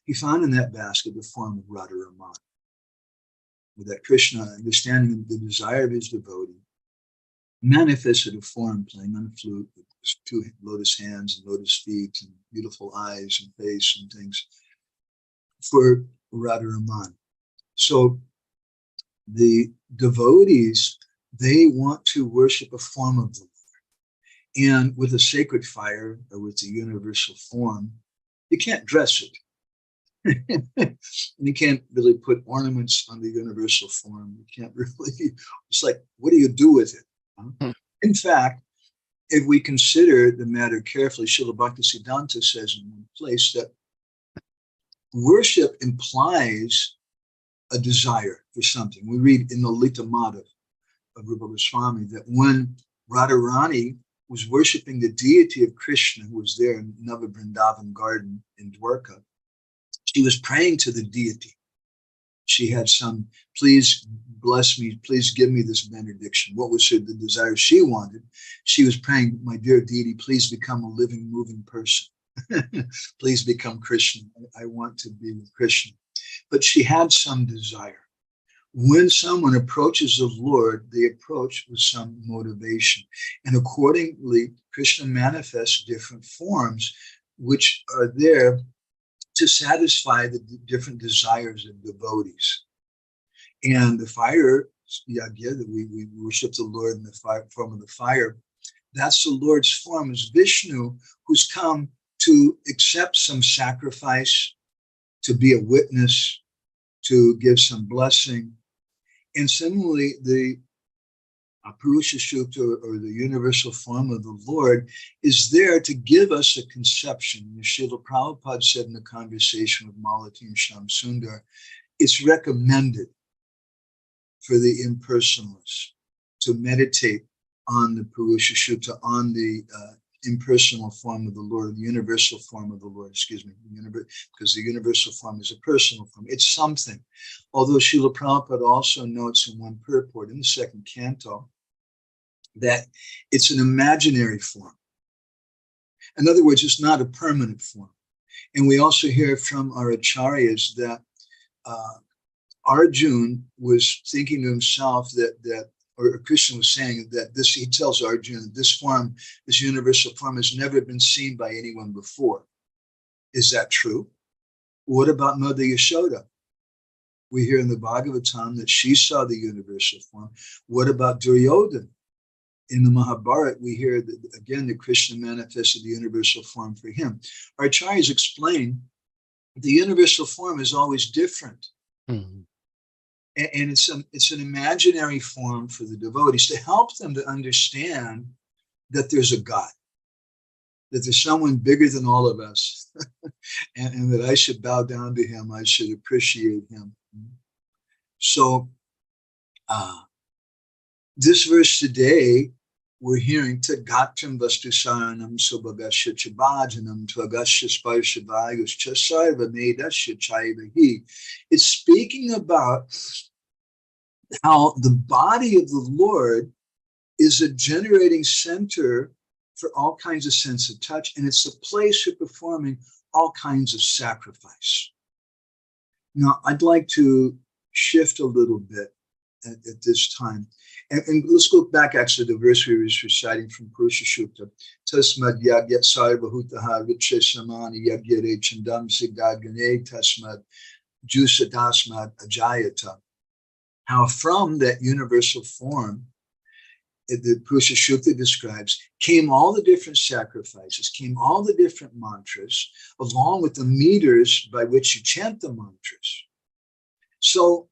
He found in that basket the form of Radharaman, with that Krishna, understanding the desire of his devotee, manifested a form playing on a flute with 2 lotus hands and lotus feet and beautiful eyes and face and things for Radharaman. So the devotees, they want to worship a form of the Lord. And with a sacred fire or with the universal form, you can't dress it. And you can't really put ornaments on the universal form. You can't really, it's like, what do you do with it? Huh? In fact, if we consider the matter carefully, Srila Bhaktisiddhanta says in one place that worship implies a desire for something. We read in the Lita Madhav of Rupa Goswami that when Radharani was worshiping the deity of Krishna, who was there in Nava Vrindavan garden in Dwarka, she was praying to the deity. She had some, please bless me, please give me this benediction. What was the desire she wanted? She was praying, my dear deity, please become a living, moving person. Please become Krishna. I want to be with Krishna. But she had some desire. When someone approaches the Lord, they approach with some motivation. And accordingly, Krishna manifests different forms which are there to satisfy the different desires of devotees. And the fire yagya, that we worship the Lord in the form of the fire, that's the Lord's form, is Vishnu, who's come to accept some sacrifice, to be a witness, to give some blessing. And similarly, the Purusha Shukta, or the universal form of the Lord, is there to give us a conception. Srila Prabhupada said in a conversation with Malati and Shyam Sundar, it's recommended for the impersonalists to meditate on the Purusha Shukta, on the impersonal form of the Lord, the universal form of the Lord, excuse me, because the universal form is a personal form. It's something. Although Srila Prabhupada also notes in one purport in the second canto that it's an imaginary form. In other words, it's not a permanent form. And we also hear from our acharyas that Arjuna was thinking to himself or Krishna was saying that this, he tells Arjuna, this form, this universal form has never been seen by anyone before. Is that true? What about Mother Yashoda? We hear in the Bhagavatam that she saw the universal form. What about Duryodhana? In the Mahabharata, we hear that, again, that Krishna manifested the universal form for him. Our acharyas explain the universal form is always different. Mm-hmm. And it's an imaginary form for the devotees to help them to understand that there's a God, that there's someone bigger than all of us, and that I should bow down to him, I should appreciate him. So this verse today, we're hearing Tagatram Vastusaranam Subhagasya Chabhajanam Tvagasya Sparshavayus Chasarva Medasya Chaivahi. It's speaking about how the body of the Lord is a generating center for all kinds of sense of touch, and it's a place for performing all kinds of sacrifice. Now, I'd like to shift a little bit at this time. And let's go back actually to the verse we were reciting from Purusha Shukta. Tasmad yagya sarvahutaha vicheshamani yagyare chandam sigagane tasmad jusadasmad ajayata. How from that universal form, the Purusha Shukta describes, came all the different sacrifices, came all the different mantras, along with the meters by which you chant the mantras. So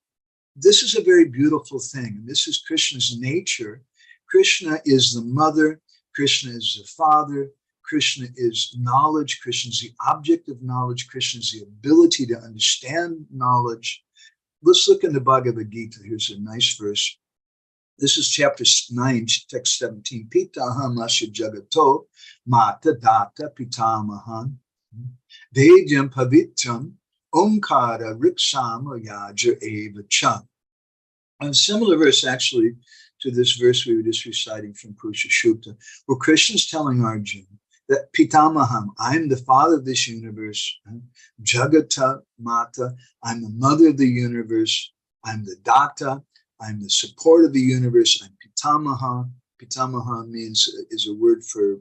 this is a very beautiful thing. And this is Krishna's nature. Krishna is the mother. Krishna is the father. Krishna is knowledge. Krishna is the object of knowledge. Krishna is the ability to understand knowledge. Let's look in the Bhagavad Gita. Here's a nice verse. This is chapter 9, text 17. Pitaham asya jagato mata data pitamahan vedyam pavitram omkara riksama yaja eva cha. A similar verse actually to this verse we were just reciting from Purusha Shukta, where Krishna's telling Arjuna that Pitamaham, I'm the father of this universe, Jagata Mata, I'm the mother of the universe, I'm the Data, I'm the support of the universe, I'm Pitamaha. Pitamaha is a word for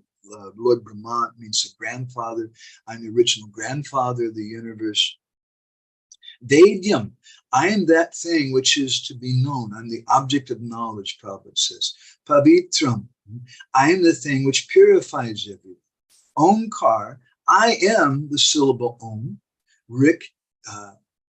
Lord Brahma, it means the grandfather. I'm the original grandfather of the universe. Vedyam, I am that thing which is to be known. I'm the object of knowledge, Prabhupada says. Pavitram, I am the thing which purifies everything. Omkar, I am the syllable Om. Rik,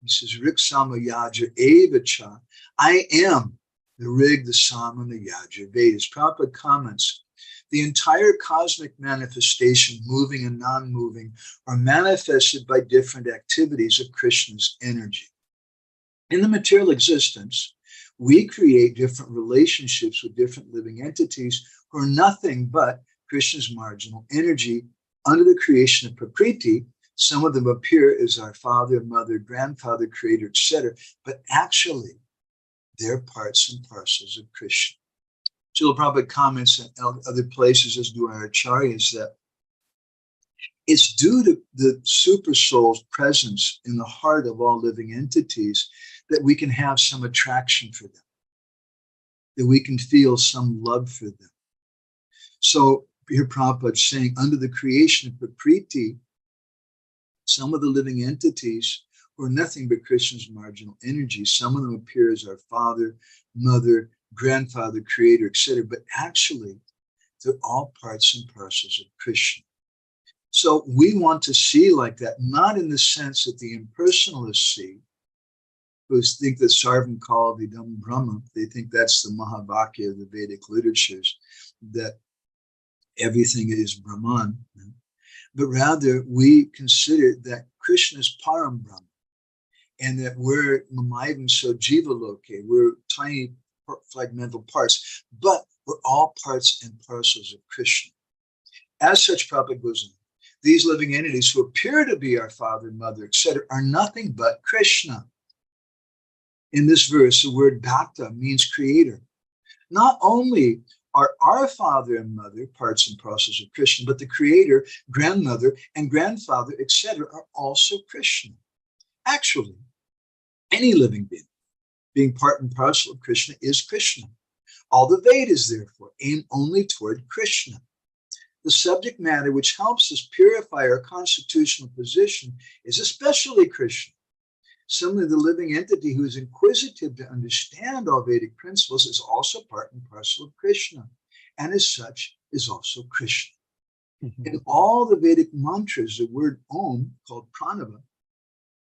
he says, Rik Sama Yaja Evacha, I am the Rig, the Sama, and the Yaja Vedas. Prabhupada comments, the entire cosmic manifestation, moving and non-moving, are manifested by different activities of Krishna's energy. In the material existence, we create different relationships with different living entities who are nothing but Krishna's marginal energy. Under the creation of Prakriti, some of them appear as our father, mother, grandfather, creator, etc., but actually, they're parts and parcels of Krishna. Srila Prabhupada comments in other places, as do our acharyas, that it's due to the super soul's presence in the heart of all living entities that we can have some attraction for them, that we can feel some love for them. So here Prabhupada is saying, under the creation of Prakriti, Some of the living entities were nothing but Krishna's marginal energies. Some of them appear as our father, mother, grandfather, creator, etc. But actually, they're all parts and parcels of Krishna. So we want to see like that, not in the sense that the impersonalists see, who think that Sarvam called Idam Brahma. They think that's the Mahavakya of the Vedic literatures, that everything is Brahman. But rather, we consider that Krishna is Param Brahma, and that we're Mamayvam so Jiva Loke, we're tiny fragmental parts, but we're all parts and parcels of Krishna. As such, Prabhupada goes on, these living entities who appear to be our father, mother, etc., are nothing but Krishna. In this verse, the word Bhakta means creator. Not only are our father and mother parts and parcels of Krishna, but the creator, grandmother, and grandfather, etc., are also Krishna. Actually, any living being part and parcel of Krishna is Krishna. All the Vedas, therefore, aim only toward Krishna. The subject matter which helps us purify our constitutional position is especially Krishna. Similarly, the living entity who is inquisitive to understand all Vedic principles is also part and parcel of Krishna, and as such is also Krishna. In all the Vedic mantras, the word Om, called pranava,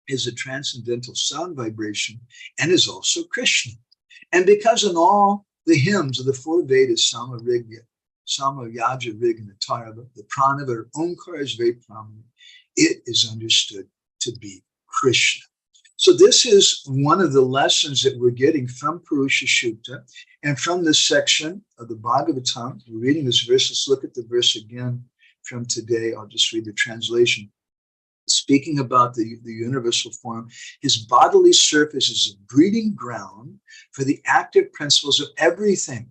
is a transcendental sound vibration and is also Krishna. And because in all the hymns of the four Vedas, Sama, Yaja, Rig, and Atharva, the pranava or Omkar is very prominent, it is understood to be Krishna. So this is one of the lessons that we're getting from Purusha Sukta and from this section of the Bhagavatam. We're reading this verse. Let's look at the verse again from today. I'll just read the translation. Speaking about the universal form, his bodily surface is a breeding ground for the active principles of everything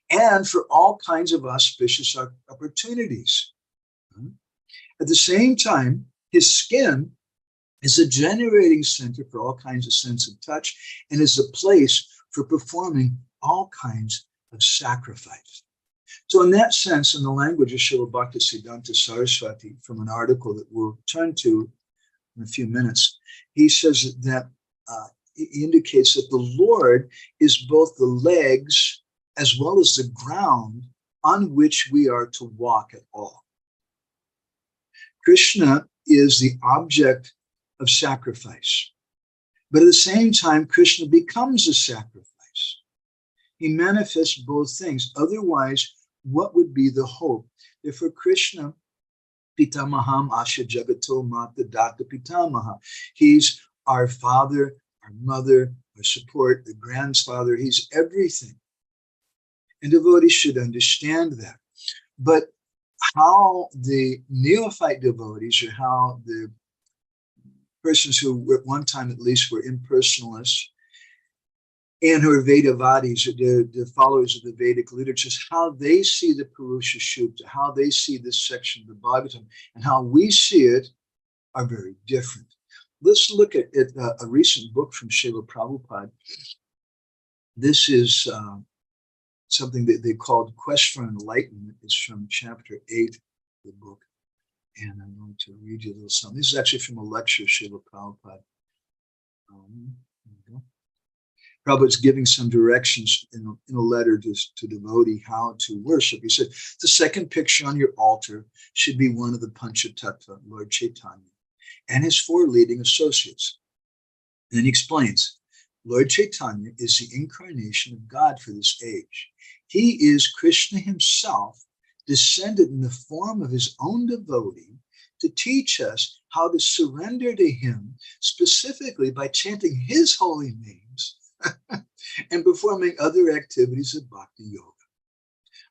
and for all kinds of auspicious opportunities. At the same time, his skin is a generating center for all kinds of sense of touch and is a place for performing all kinds of sacrifice. So in that sense, in the language of Srila Bhaktisiddhanta Saraswati, from an article that we'll turn to in a few minutes, he says that he indicates that the Lord is both the legs as well as the ground on which we are to walk at all. Krishna is the object of sacrifice. But at the same time, Krishna becomes a sacrifice. He manifests both things. Otherwise, what would be the hope? If for Krishna, Pitamaham Asha Jagato Mata Data Pitamaha, he's our father, our mother, our support, the grandfather, he's everything. And devotees should understand that. But how the neophyte devotees, or how the persons who at one time at least were impersonalists and who are Vedavadis, the followers of the Vedic literatures, how they see the Purusha Sukta, how they see this section of the Bhagavatam, and how we see it are very different. Let's look at a recent book from Srila Prabhupada. This is something that they called Quest for Enlightenment. It's from chapter 8 of the book. And I'm going to read you a little something. This is actually from a lecture of Srila Prabhupada. Prabhupada's giving some directions in a letter to devotee how to worship. He said, the second picture on your altar should be one of the Panchatattva, Lord Chaitanya, and his four leading associates. And then he explains, Lord Chaitanya is the incarnation of God for this age. He is Krishna himself, descended in the form of his own devotee to teach us how to surrender to him, specifically by chanting his holy names and performing other activities of bhakti yoga.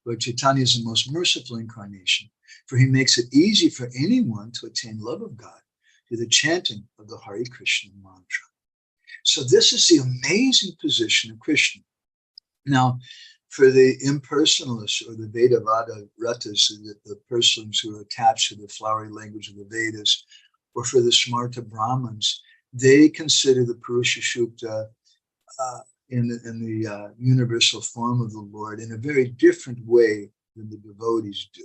Lord Chaitanya is the most merciful incarnation, for he makes it easy for anyone to attain love of God through the chanting of the Hare Krishna mantra. So this is the amazing position of Krishna. Now, for the impersonalists or the Vedavada Ratas, the persons who are attached to the flowery language of the Vedas, or for the Smarta Brahmins, they consider the Purusha Sukta in the universal form of the Lord in a very different way than the devotees do.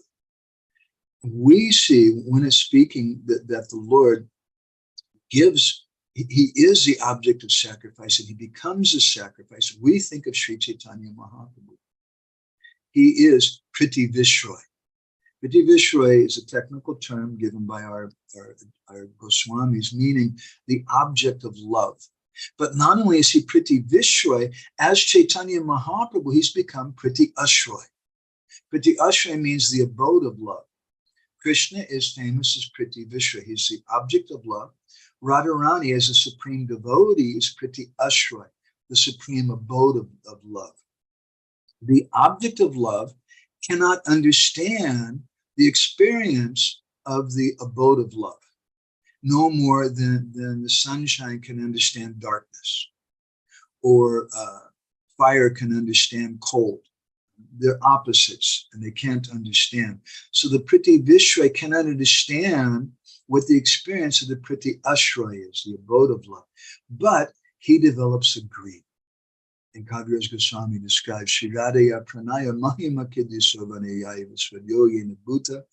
We see when it's speaking that the Lord gives, he is the object of sacrifice, and he becomes a sacrifice. We think of Sri Chaitanya Mahaprabhu. He is Priti Vishroy. Priti Vishroy is a technical term given by our Goswamis, meaning the object of love. But not only is he Priti Vishroy, as Chaitanya Mahaprabhu, he's become Priti Ashroy. Priti Ashroy means the abode of love. Krishna is famous as Priti Vishroy. He's the object of love. Radharani, as a supreme devotee, is Priti Ashroy, the supreme abode of love. The object of love cannot understand the experience of the abode of love, no more than the sunshine can understand darkness, or fire can understand cold. They're opposites and they can't understand. So the Priti Vishroy cannot understand what the experience of the Priti Ashroy is, the abode of love. But he develops a greed. And Kaviraj Goswami describes Shiradaya Pranaya Mahima Kiddisovanayaya Visvadyogena Bhuta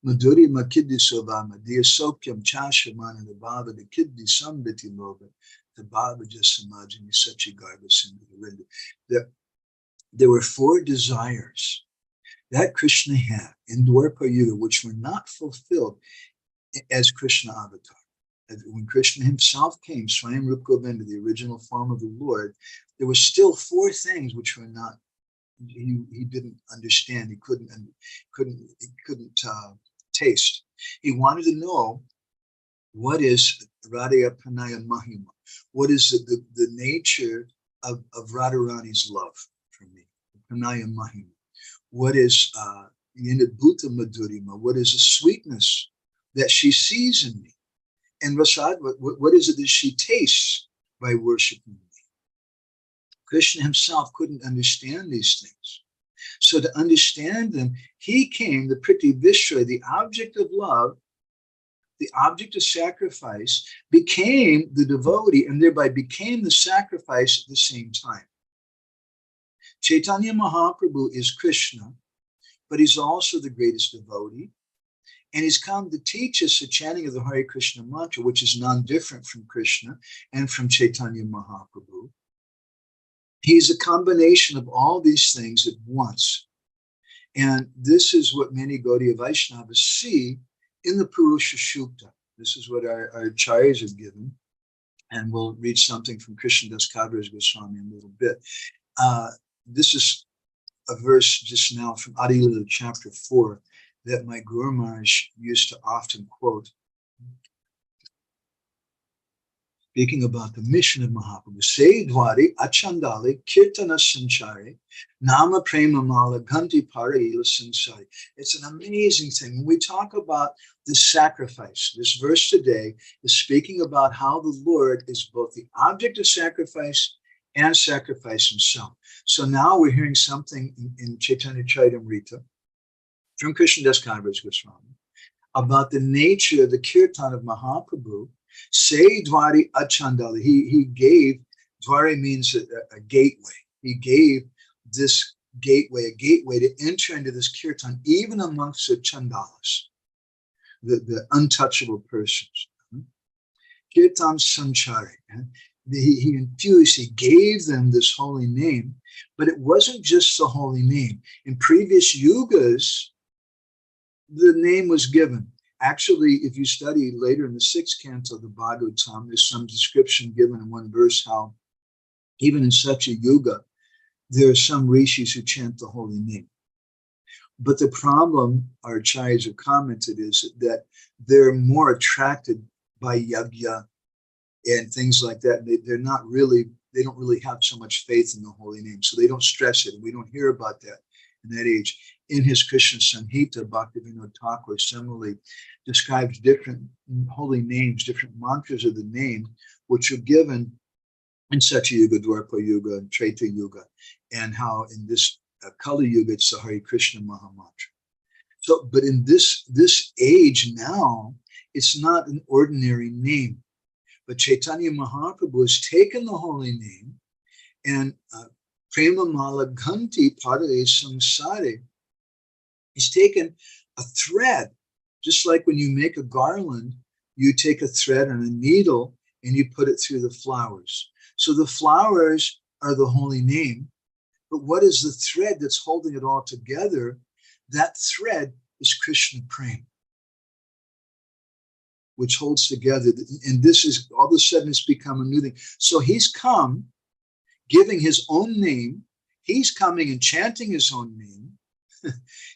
Madhuri Makidisovama Dia Sokyam Chashamana the Baba the Kiddi Sambiti Loba the Baba Jasamajani Sachigarva Sindhu. There were 4 desires that Krishna had in Dwarpa Yuga which were not fulfilled as Krishna avatar. When Krishna himself came, Swayam Rup Govinda, the original form of the Lord, there were still 4 things which were not, he didn't understand, he couldn't taste. He wanted to know what is Radhaya Pranaya Mahima, what is the nature of Radharani's love for me, Pranaya Mahima. What is Bhuta Madhurima, what is the sweetness that she sees in me? And Rasad, what is it that she tastes by worshiping me? Krishna himself couldn't understand these things. So to understand them, he came, the Priti Vishroy, the object of love, the object of sacrifice, became the devotee and thereby became the sacrifice at the same time. Chaitanya Mahaprabhu is Krishna, but he's also the greatest devotee. And he's come to teach us the chanting of the Hare Krishna mantra, which is non-different from Krishna and from Chaitanya Mahaprabhu. He's a combination of all these things at once. And this is what many Gaudiya Vaishnavas see in the Purusha Shukta. This is what our acharyas have given. And we'll read something from Krishnadas Kaviraj Goswami in a little bit. This is a verse just now from Adi Lila chapter 4 that my Guru Maharaj used to often quote, speaking about the mission of Mahaprabhu. Se dwari achandali kirtana sanchari nama prema mala ganti parayila sansari. It's an amazing thing. When we talk about the sacrifice, this verse today is speaking about how the Lord is both the object of sacrifice and sacrifice himself. So now we're hearing something in Chaitanya Charitamrita from Krishnadas Kaviraj Goswami about the nature of the kirtan of Mahaprabhu. Say Dwari Achandali. He gave, Dwari means a gateway. He gave this gateway, a gateway to enter into this kirtan, even amongst the chandalas, the untouchable persons. Kirtan Sanchari. He infused, he gave them this holy name, but it wasn't just the holy name. In previous yugas, the name was given. Actually, if you study later in the 6th canto of the Bhagavatam, there's some description given in one verse how even in such a yuga, there are some rishis who chant the holy name. But the problem, our acharyas have commented, is that they're more attracted by yagya and things like that. They don't really have so much faith in the holy name, so they don't stress it. And we don't hear about that in that age. In his Krishna Samhita, Bhaktivinoda Thakur similarly describes different holy names, different mantras of the name, which are given in Satya Yuga, Dwarpa Yuga, and Treta Yuga, and how in this Kali Yuga, it's the Hare Krishna Mahamantra. So, but in this age now, it's not an ordinary name. But Chaitanya Mahaprabhu has taken the holy name and Prema Mala Ghanti Padare Samsare. He's taken a thread, just like when you make a garland you take a thread and a needle and you put it through the flowers. So the flowers are the holy name, but what is the thread that's holding it all together? That thread is Krishna Prema, which holds together. And this is, all of a sudden it's become a new thing. So he's come giving his own name. He's coming and chanting his own name.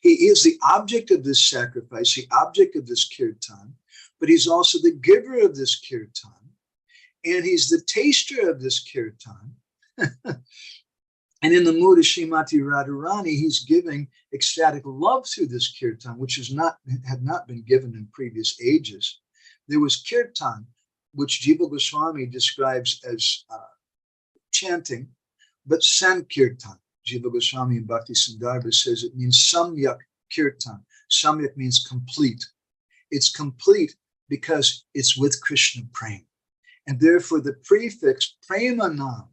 He is the object of this sacrifice, the object of this kirtan, but he's also the giver of this kirtan. And he's the taster of this kirtan. And in the mood of Srimati Radharani, he's giving ecstatic love through this kirtan, which had not been given in previous ages. There was kirtan, which Jiva Goswami describes as chanting, but sankirtan. Jiva Goswami in Bhakti Sandarbha says it means samyak kirtan. Samyak means complete. It's complete because it's with Krishna Prema. And therefore the prefix Premanam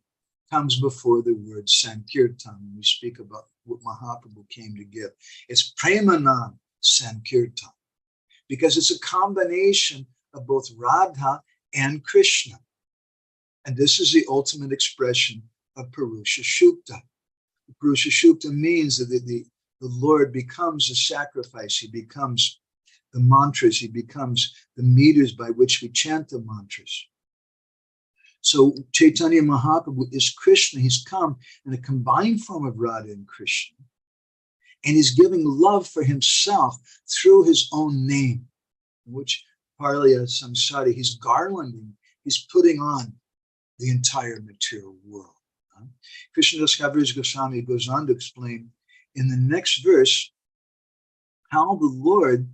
comes before the word Sankirtan when we speak about what Mahaprabhu came to give. It's Premanam Sankirtan because it's a combination of both Radha and Krishna. And this is the ultimate expression of Purusha Shukta. Purusha Shukta means that the Lord becomes a sacrifice. He becomes the mantras. He becomes the meters by which we chant the mantras. So Chaitanya Mahaprabhu is Krishna. He's come in a combined form of Radha and Krishna. And he's giving love for himself through his own name, which Parliya Samsari, he's garlanding, he's putting on the entire material world. Krishnadas Kaviraj Goswami goes on to explain in the next verse how the Lord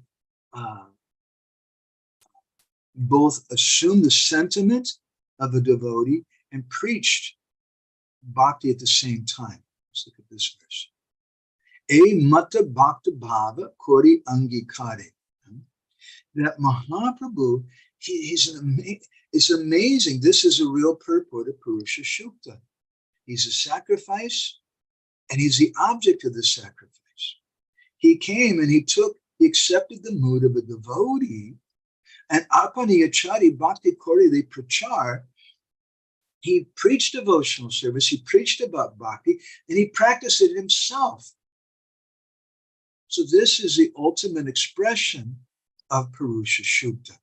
both assumed the sentiment of a devotee and preached bhakti at the same time. Let's look at this verse. E mata bhakta bhava kori angikare. That Mahaprabhu, it's amazing. This is a real purport of Purusha Shukta. He's a sacrifice, and he's the object of the sacrifice. He came and he accepted the mood of a devotee, and apani achari bhakti kori de prachar. He preached devotional service, he preached about bhakti, and he practiced it himself. So this is the ultimate expression of Purusha Shukta.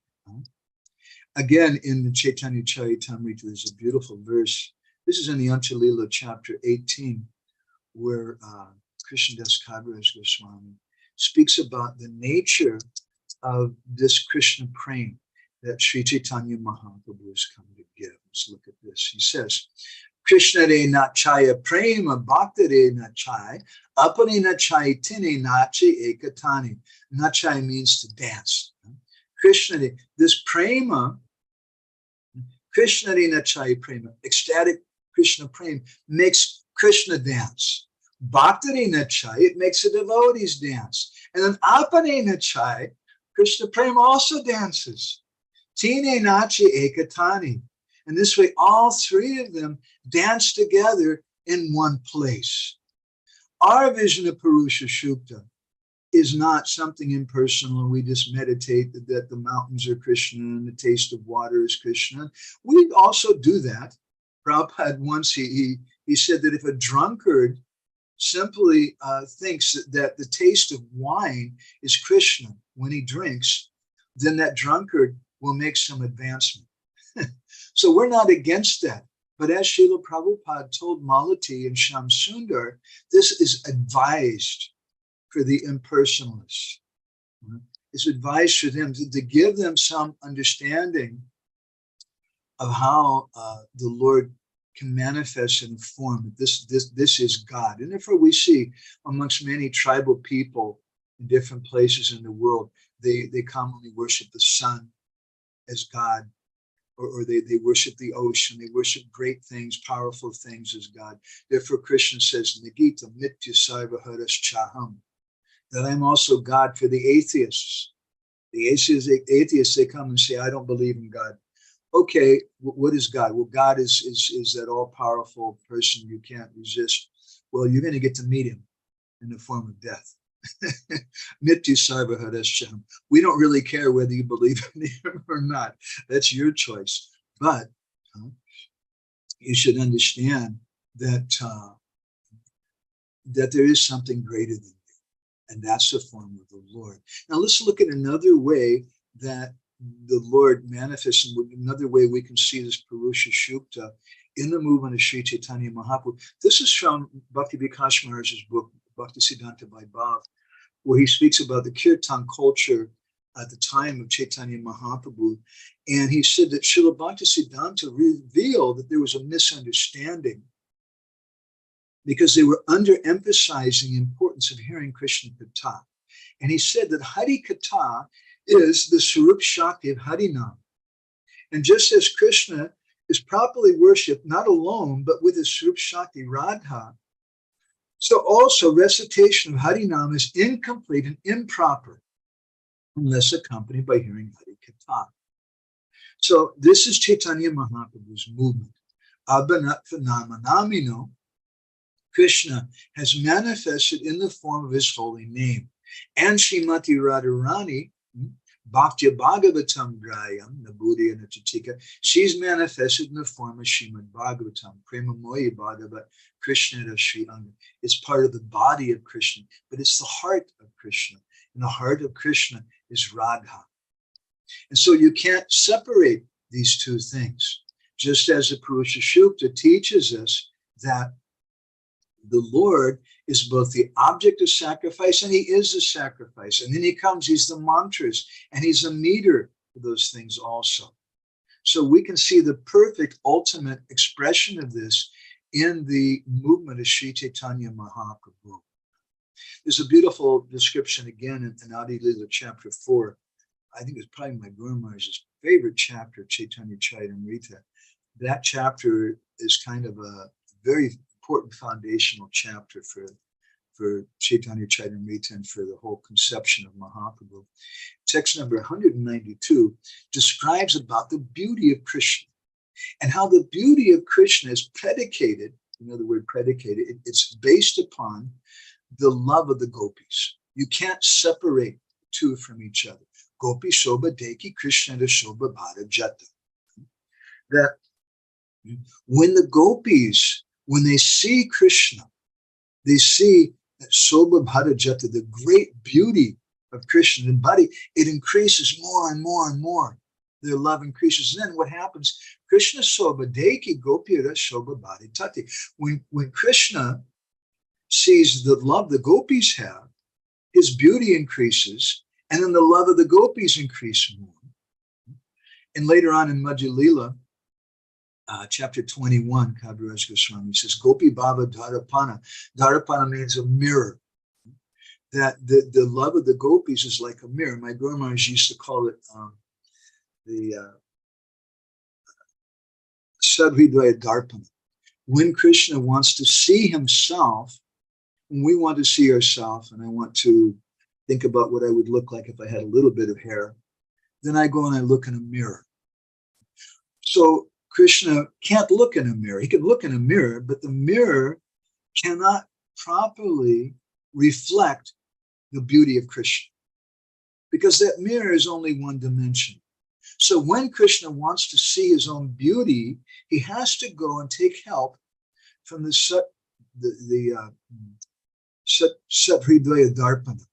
Again, in the Chaitanya Charitamrita, there's a beautiful verse. This is in the Anchalila chapter 18, where Krishnadas Kaviraj Goswami speaks about the nature of this Krishna Prema that Sri Chaitanya Mahaprabhu has come to give. Let's look at this. He says, Krishna re nachaya prema bhakta re nachaya apani nachaya tine nachi ekatani. Nachaya means to dance. Krishna re, this prema, Krishna re nachaya prema, ecstatic Krishna prema makes Krishna dance. Bhakta re nachaya, it makes the devotees dance. And then apani nachaya, Krishna prema also dances. Tine nachi ekatani. And this way, all three of them dance together in one place. Our vision of Purusha Shukta is not something impersonal and we just meditate that the mountains are Krishna and the taste of water is Krishna. We also do that. Prabhupada once, he said that if a drunkard simply thinks that the taste of wine is Krishna when he drinks, then that drunkard will make some advancement. So we're not against that. But as Srila Prabhupada told Malati and Shyam Sundar, this is advised for the impersonalists. It's advised for them to give them some understanding of how the Lord can manifest in a form. This is God. And therefore we see amongst many tribal people in different places in the world, they commonly worship the sun as God, or they worship the ocean, they worship great things, powerful things as God. Therefore, Krishna says in the Gita, Nitya Saiva Haras Chaham, that I'm also God for the atheists. The atheists, they come and say, I don't believe in God. Okay, what is God? Well, God is that all-powerful person you can't resist. Well, you're going to get to meet him in the form of death. Nitya Sarvaharascham. We don't really care whether you believe in him or not. That's your choice. But you should understand that that there is something greater than you, and that's the form of the Lord. Now let's look at another way that the Lord manifests, and another way we can see this Purusha Shukta in the movement of Sri Chaitanya Mahaprabhu. This is from Bhakti Vikas Maharaj's book, Bhakti Siddhanta Vaibhav, where he speaks about the Kirtan culture at the time of Chaitanya Mahaprabhu. And he said that Srila Bhakti Siddhanta revealed that there was a misunderstanding because they were underemphasizing the importance of hearing Krishna Katha. And he said that Hari Katha is the Sarup Shakti of Harinam. And just as Krishna is properly worshipped, not alone, but with his Sarup Shakti Radha, so also recitation of Harinam is incomplete and improper unless accompanied by hearing Hari Katha. So this is Chaitanya Mahaprabhu's movement. Abhanatvanamino, Krishna has manifested in the form of his holy name. And Srimati Radharani, Bhaktya Bhagavatam Grayam, Nabudya Natatika, she's manifested in the form of Srimad Bhagavatam, Prema Moya Bhagavat, Krishna Sri Anga. It's part of the body of Krishna, but it's the heart of Krishna. And the heart of Krishna is Radha. And so you can't separate these two things. Just as the Purusha Shukta teaches us that the Lord is both the object of sacrifice and he is the sacrifice. And then he comes, he's the mantras, and he's a meter for those things also. So we can see the perfect ultimate expression of this in the movement of Sri Chaitanya Mahaprabhu. There's a beautiful description again in Adi Lila chapter 4. I think it's probably my Guru Maharaj's favorite chapter, Chaitanya Charitamrita. That chapter is kind of a very important foundational chapter for Chaitanya Charitamrita and for the whole conception of Mahaprabhu. Text number 192 describes about the beauty of Krishna and how the beauty of Krishna is predicated, you know the word predicated, it's based upon the love of the gopis. You can't separate the two from each other. Gopi Shobha Deki Krishna Shobha Bhara Jata. That when the gopis, when they see Krishna, they see that Shobha Bhara Jata, the great beauty of Krishna and body, it increases more and more and more. Their love increases. And then what happens? Krishna Shobha Deki Gopira Shobha Bhari Tati. When Krishna sees the love the gopis have, his beauty increases, and then the love of the gopis increase more. And later on in Madhya Lila, chapter 21, Kaviraj Goswami says, Gopi Bhava Dharapana. Dharapana means a mirror. That the love of the gopis is like a mirror. My Guru Maharaj used to call it the Sadhvidvaya Darpana. When Krishna wants to see himself, when we want to see ourselves, and I want to think about what I would look like if I had a little bit of hair, then I go and I look in a mirror. So Krishna can't look in a mirror. He can look in a mirror, but the mirror cannot properly reflect the beauty of Krishna because that mirror is only one dimension. So when Krishna wants to see his own beauty, he has to go and take help from the Sadhvidvaya Darpana,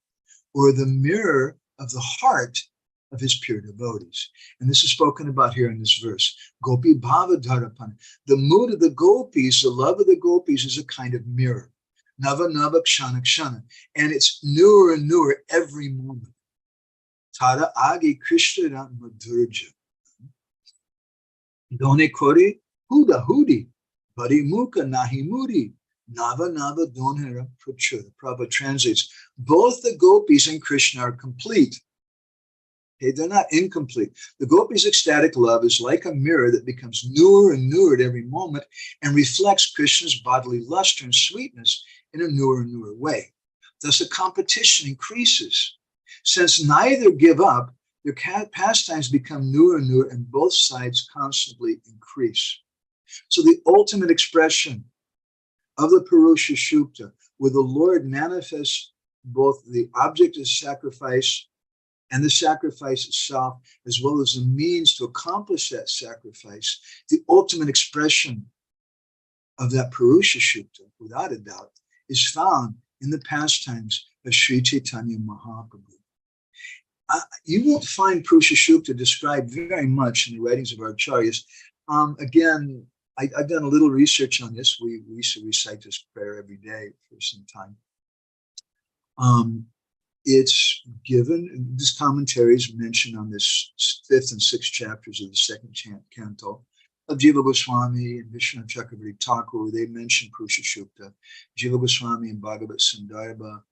or the mirror of the heart of his pure devotees. And this is spoken about here in this verse. Gopi Bhava Dharapana. The mood of the gopis, the love of the gopis is a kind of mirror. Nava Nava Kshana Kshana. And it's newer and newer every moment. Tada Agi Krishna Madhurja. Done Kore Huda Hudi. Bari Mukha Nahi Mudi. Nava Nava Donhara Prachura. Prabhupada translates, both the gopis and Krishna are complete. Okay, they're not incomplete. The gopis' ecstatic love is like a mirror that becomes newer and newer at every moment and reflects Krishna's bodily luster and sweetness in a newer and newer way. Thus, the competition increases. Since neither give up, their pastimes become newer and newer, and both sides constantly increase. So the ultimate expression of the Purusha Shukta, where the Lord manifests both the object of sacrifice and the sacrifice itself, as well as the means to accomplish that sacrifice, the ultimate expression of that Purusha Shukta, without a doubt, is found in the pastimes of Sri Chaitanya Mahaprabhu. You won't find Purusha Shukta described very much in the writings of our acharyas. Again, I've done a little research on this. We used to recite this prayer every day for some time. It's given, this commentary is mentioned on this 5th and 6th chapters of the 2nd canto of Jiva Goswami and Vishnu Chakravarti Thakur. They mention Purusha Shukta. Jiva Goswami and Bhagavat Sandarbha,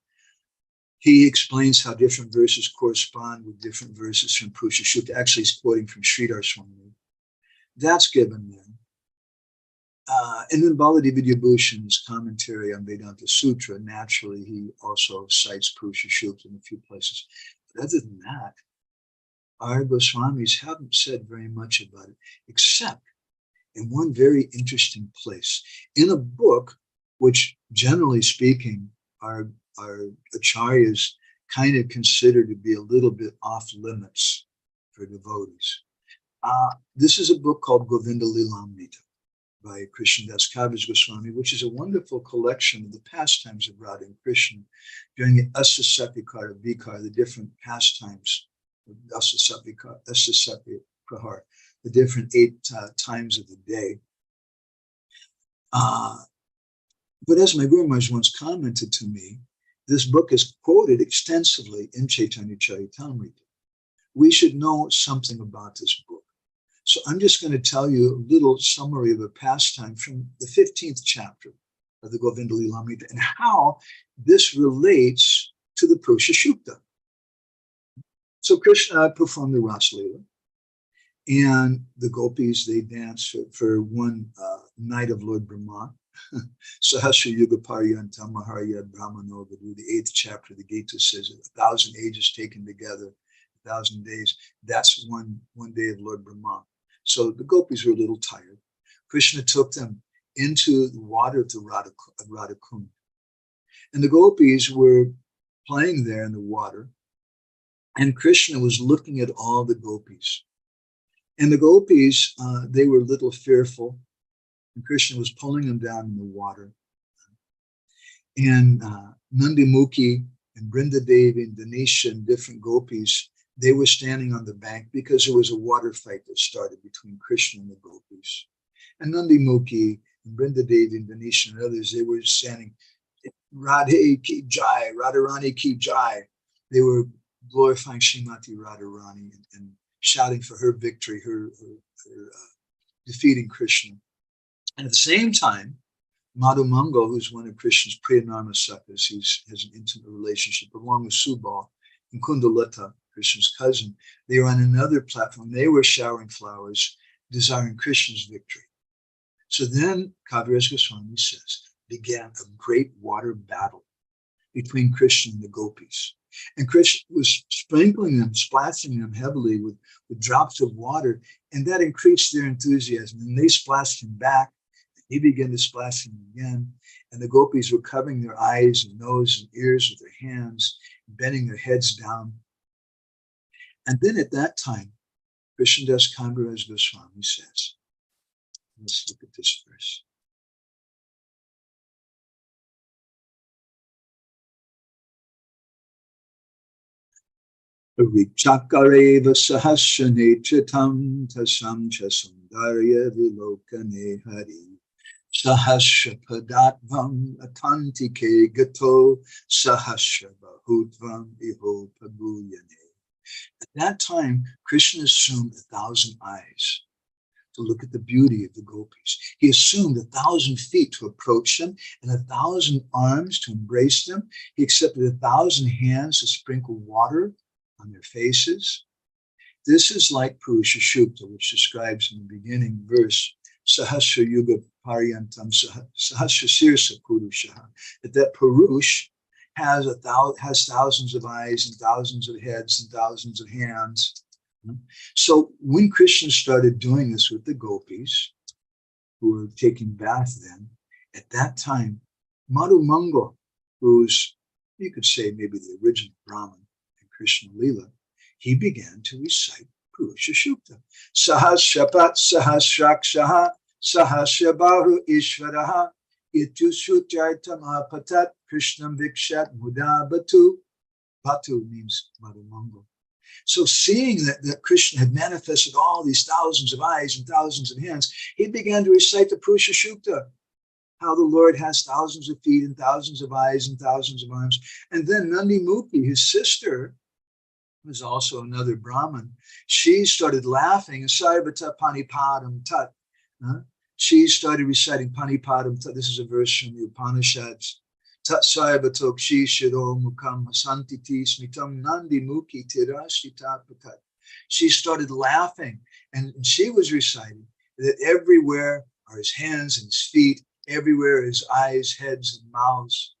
he explains how different verses correspond with different verses from Purusha Shukta. Actually, he's quoting from Sridhar Swami. That's given then. And then Baladev Vidyabhushan's commentary on Vedanta Sutra, naturally, he also cites Purusha Shukta in a few places. But other than that, our Goswamis haven't said very much about it, except in one very interesting place. In a book, which generally speaking, our acharyas kind of consider to be a little bit off limits for devotees. This is a book called Govinda Lilamrita by Krishnadas Kaviraj Goswami, which is a wonderful collection of the pastimes of Radha and Krishna during the Asasatya Vikar, the different pastimes of Asasatya Prahar, the different 8 times of the day. But as my Guru Maharaj once commented to me, this book is quoted extensively in Chaitanya Charitamrita. We should know something about this book. So I'm just going to tell you a little summary of a pastime from the 15th chapter of the Govinda Lilamrita and how this relates to the Purusha Shukta. So Krishna performed the Rasa Leela, and the gopis, they danced for one night of Lord Brahma. Sahasra Yuga Paryantam Maharya Brahmano Vadu, the 8th chapter of the Gita says 1,000 ages taken together, 1,000 days. That's one day of Lord Brahma. So the gopis were a little tired. Krishna took them into the water of the Radha Kund. And the gopis were playing there in the water. And Krishna was looking at all the gopis. And the gopis, they were a little fearful. And Krishna was pulling them down in the water. And Nandimukhi and Brindadevi and Danisha and different gopis, they were standing on the bank because there was a water fight that started between Krishna and the gopis. And Nandimukhi and Brindadevi and Danisha and others, they were standing, Radhe ki jai, Radharani ki jai. They were glorifying Srimati Radharani and shouting for her victory, her defeating Krishna. And at the same time, Madhu Mangal, who's one of Krishna's Priyanarmasakas, he has an intimate relationship along with Subal and Kundalata, Krishna's cousin. They were on another platform. They were showering flowers, desiring Krishna's victory. So then, Kaviraj Goswami says, began a great water battle between Krishna and the gopis. And Krishna was sprinkling them, splashing them heavily with drops of water, and that increased their enthusiasm. And they splashed him back. He began to splash him again. And the gopis were covering their eyes and nose and ears with their hands, bending their heads down. And then at that time, Krishnadas Kaviraj Goswami says, let's look at this verse. Richakareva sahasrane chitam tasam cha sundarya vilokane hari sahasra padatvam atantike gato sahasra bahutvam iho pabuyane. At that time, Krishna assumed 1,000 eyes to look at the beauty of the gopis. He assumed 1,000 feet to approach them and 1,000 arms to embrace them. He accepted 1,000 hands to sprinkle water on their faces. This is like Purusha Shukta, which describes in the beginning verse, Sahasra Yuga Paryantam Sahasra Sirsa Purusha, that Purush has thousands of eyes and thousands of heads and thousands of hands. So when Krishna started doing this with the gopis, who were taking bath then, at that time, Madhu Mangal, who's you could say maybe the original Brahman in Krishna Lila, he began to recite Purusha Shukta. Sahasrapat sahasrakshaha sahasrabahu ishvaraha itushutyartam apatat Krishnam vikshat muda batu. Batu means Madhumangal. So seeing that Krishna had manifested all these thousands of eyes and thousands of hands, he began to recite the Purusha Shukta, how the Lord has thousands of feet and thousands of eyes and thousands of arms. And then Nandi Mukhi, his sister, was also another Brahmin, she started laughing, and Sarvata Panipadam Tat. She started reciting Panipadam Tat. This is a verse from the Upanishads. Tat Sarvatok Shishiro Mukam Santiti Smitam Nandi Mukhi Tirashita Patat. She started laughing, and she was reciting that everywhere are his hands and his feet, everywhere are his eyes, heads, and mouths.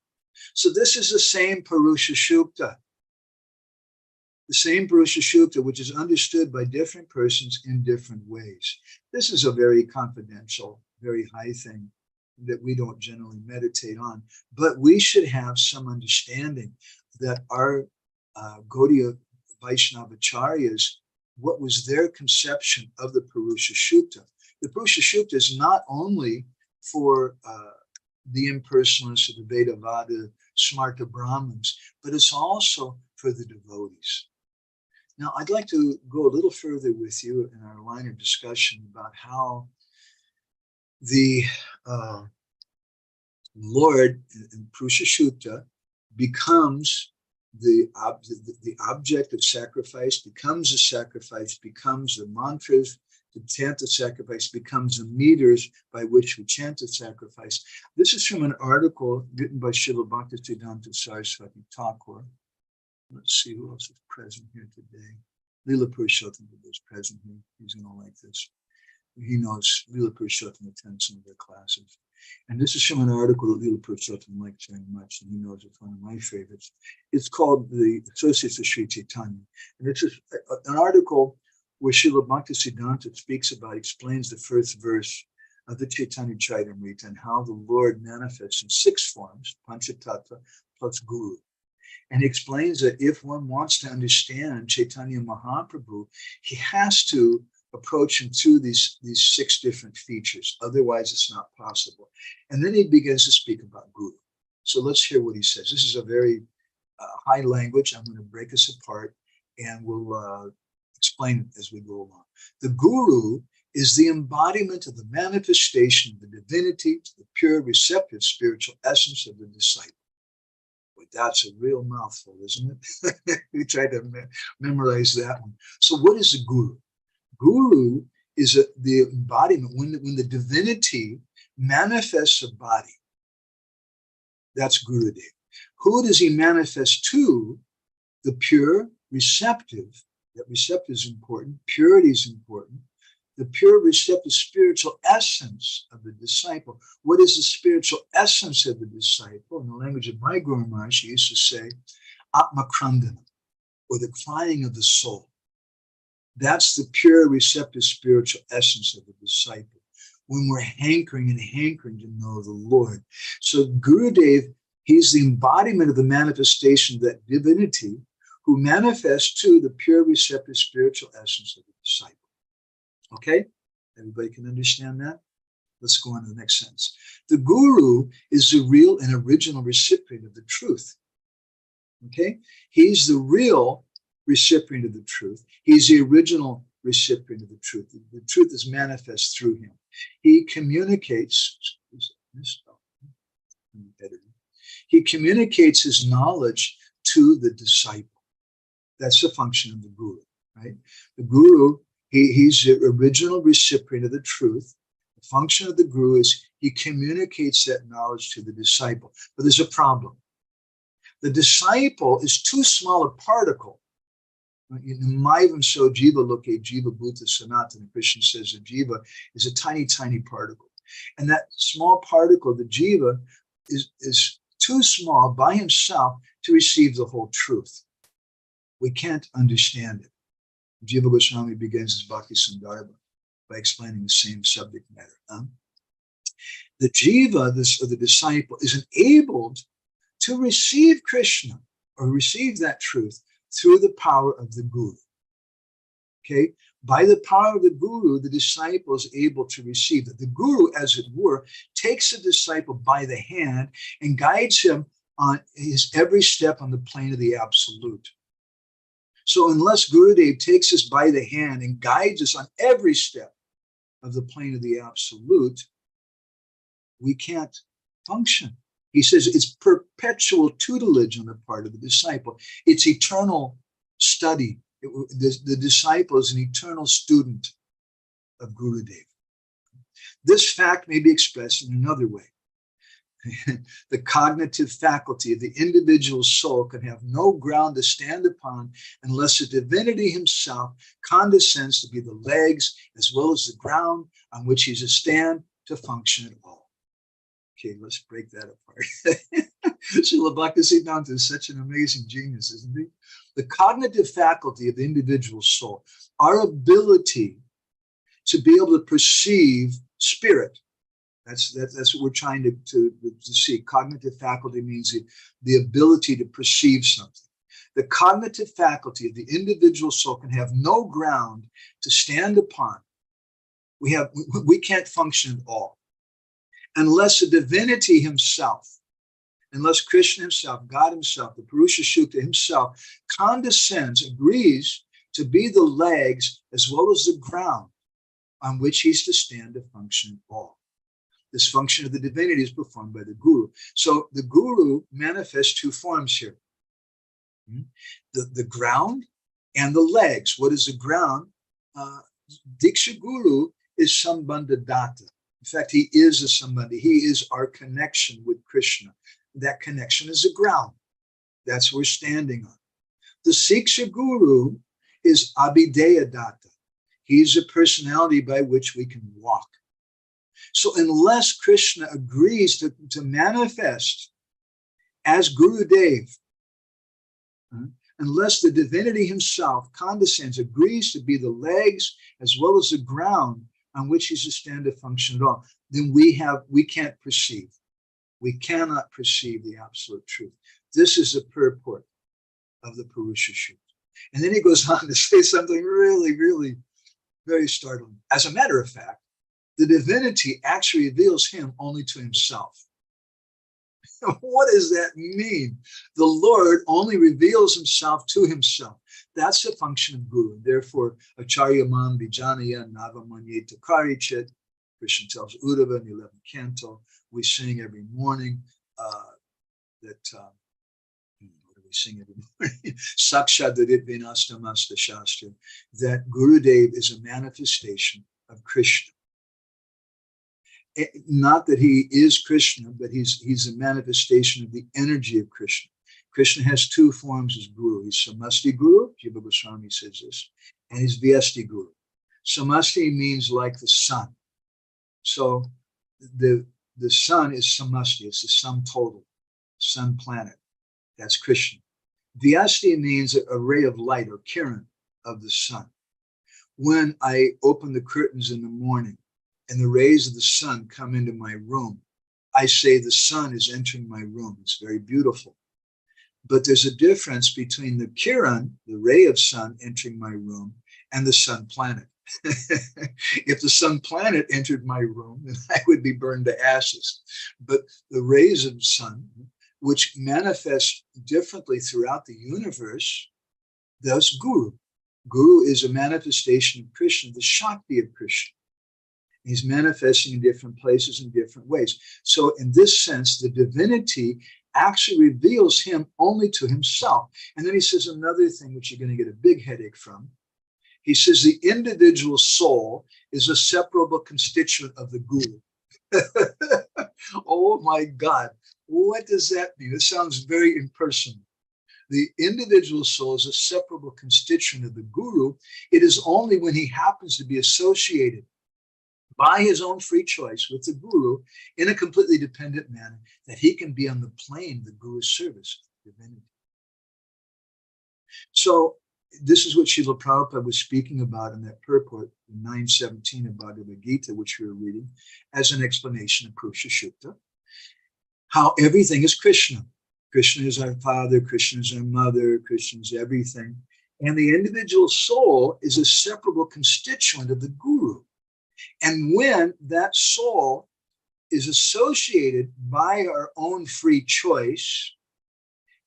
So this is the same Purusha Shukta. The same Purusha Shukta, which is understood by different persons in different ways. This is a very confidential, very high thing that we don't generally meditate on, but we should have some understanding that our Gaudiya Vaishnavacharyas, what was their conception of the Purusha Shukta. The Purusha Shukta is not only for the impersonalists of the Vedavada, Smarta Brahmins, but it's also for the devotees. Now, I'd like to go a little further with you in our line of discussion about how the Lord in Purusha Shukta becomes the object of sacrifice, becomes a sacrifice, becomes the mantras to chant the sacrifice, becomes the meters by which we chant the sacrifice. This is from an article written by Srila Bhaktisiddhanta Saraswati Thakur. Let's see who else is present here today. Leela Purushottam is present here. He's going to like this. He knows Leela Purushottam attends some of their classes. And this is from an article that Leela Purushottam likes very much, and he knows it's one of my favorites. It's called The Associates of Sri Chaitanya. And it's an article where Srila Bhaktisiddhanta explains the first verse of the Chaitanya Charitamrita and how the Lord manifests in 6 forms, Panchatattva plus Guru. And he explains that if one wants to understand Chaitanya Mahaprabhu, he has to approach him through these 6 different features. Otherwise, it's not possible. And then he begins to speak about Guru. So let's hear what he says. This is a very high language. I'm going to break us apart, and we'll explain it as we go along. The Guru is the embodiment of the manifestation of the divinity to the pure, receptive spiritual essence of the disciple. That's a real mouthful, isn't it? We try to memorize that one. So what is a guru? Guru is the embodiment when the divinity manifests a body. That's Gurudev. Who does he manifest to? The pure, receptive. That receptive is important. Purity is important. The pure, receptive spiritual essence of the disciple. What is the spiritual essence of the disciple? In the language of my Guru Maharaj, he used to say, Atma Krandana, or the crying of the soul. That's the pure, receptive spiritual essence of the disciple. When we're hankering to know the Lord. So Gurudev, he's the embodiment of the manifestation of that divinity who manifests to the pure, receptive spiritual essence of the disciple. Okay, everybody can understand that? Let's go on to the next sentence. The Guru is the real and original recipient of the truth. Okay, he's the real recipient of the truth. He's the original recipient of the truth. The truth is manifest through him. He communicates, he communicates his knowledge to the disciple. That's the function of the Guru, right? The Guru, he's the original recipient of the truth. The function of the Guru is he communicates that knowledge to the disciple. But there's a problem. The disciple is too small a particle. Maivam so jiva loke jiva bhuta sanatana. Krishna says the jiva is a tiny, tiny particle. And that small particle, the jiva, is too small by himself to receive the whole truth. We can't understand it. Jiva Goswami begins his Bhakti Sandarbha by explaining the same subject matter. The jiva, the disciple, is enabled to receive Krishna or receive that truth through the power of the Guru. Okay, by the power of the Guru, the disciple is able to receive it. The Guru, as it were, takes the disciple by the hand and guides him on his every step on the plane of the absolute. So unless Gurudev takes us by the hand and guides us on every step of the plane of the absolute, we can't function. He says it's perpetual tutelage on the part of the disciple. It's eternal study. The disciple is an eternal student of Gurudev. This fact may be expressed in another way. The cognitive faculty of the individual soul can have no ground to stand upon unless the divinity himself condescends to be the legs as well as the ground on which he's to stand to function at all. Okay, let's break that apart. Srila Bhaktisiddhanta is such an amazing genius, isn't he? The cognitive faculty of the individual soul, our ability to be able to perceive spirit. That's what we're trying to see. Cognitive faculty means the ability to perceive something. The cognitive faculty of the individual soul can have no ground to stand upon. We can't function at all unless the divinity himself, unless Krishna himself, God himself, the Purusha Shukta himself condescends, agrees to be the legs as well as the ground on which he's to stand to function at all. This function of the divinity is performed by the Guru. So the Guru manifests two forms here. The ground and the legs. What is the ground? Diksha Guru is Sambandha Datta. In fact, he is a Sambandha. He is our connection with Krishna. That connection is the ground. That's what we're standing on. The Siksha Guru is Abhideya Datta. He's a personality by which we can walk. So unless Krishna agrees to manifest as Gurudev, unless the divinity himself condescends, agrees to be the legs as well as the ground on which he's to stand to function at all, then we can't perceive. We cannot perceive the absolute truth. This is the purport of the Purusha Shukta. And then he goes on to say something really, really very startling. As a matter of fact, the divinity actually reveals him only to himself. What does that mean? The Lord only reveals himself to himself. That's the function of Guru. Therefore, Acharya Mam Vijanaya Navamanyeta Karichet, Krishna tells Uddhava in the 11th canto. We sing every morning what do we sing every morning? Sakshadarit Vinastamasta Shastra, that Gurudev is a manifestation of Krishna. Not that he is Krishna, but he's a manifestation of the energy of Krishna. Krishna has two forms as Guru. He's Samasti Guru, Jiva Goswami says this, and he's Vyasti Guru. Samasti means like the sun. So the sun is Samasti, it's the sum total, sun planet. That's Krishna. Vyasti means a ray of light or kiran of the sun. When I open the curtains in the morning, and the rays of the sun come into my room, I say the sun is entering my room. It's very beautiful. But there's a difference between the kiran, the ray of sun entering my room, and the sun planet. If the sun planet entered my room, then I would be burned to ashes. But the rays of the sun, which manifest differently throughout the universe, thus Guru. Guru is a manifestation of Krishna, the Shakti of Krishna. He's manifesting in different places in different ways. So in this sense, the divinity actually reveals him only to himself. And then he says another thing which you're going to get a big headache from. He says the individual soul is a separable constituent of the Guru. Oh my God, what does that mean? It sounds very impersonal. The individual soul is a separable constituent of the Guru. It is only when he happens to be associated by his own free choice with the Guru in a completely dependent manner that he can be on the plane of the Guru's service, divinity. So this is what Srila Prabhupada was speaking about in that purport, 917 of Bhagavad Gita, which we were reading, as an explanation of Purusha Shukta, how everything is Krishna. Krishna is our father, Krishna is our mother, Krishna is everything. And the individual soul is a separable constituent of the guru. And when that soul is associated by our own free choice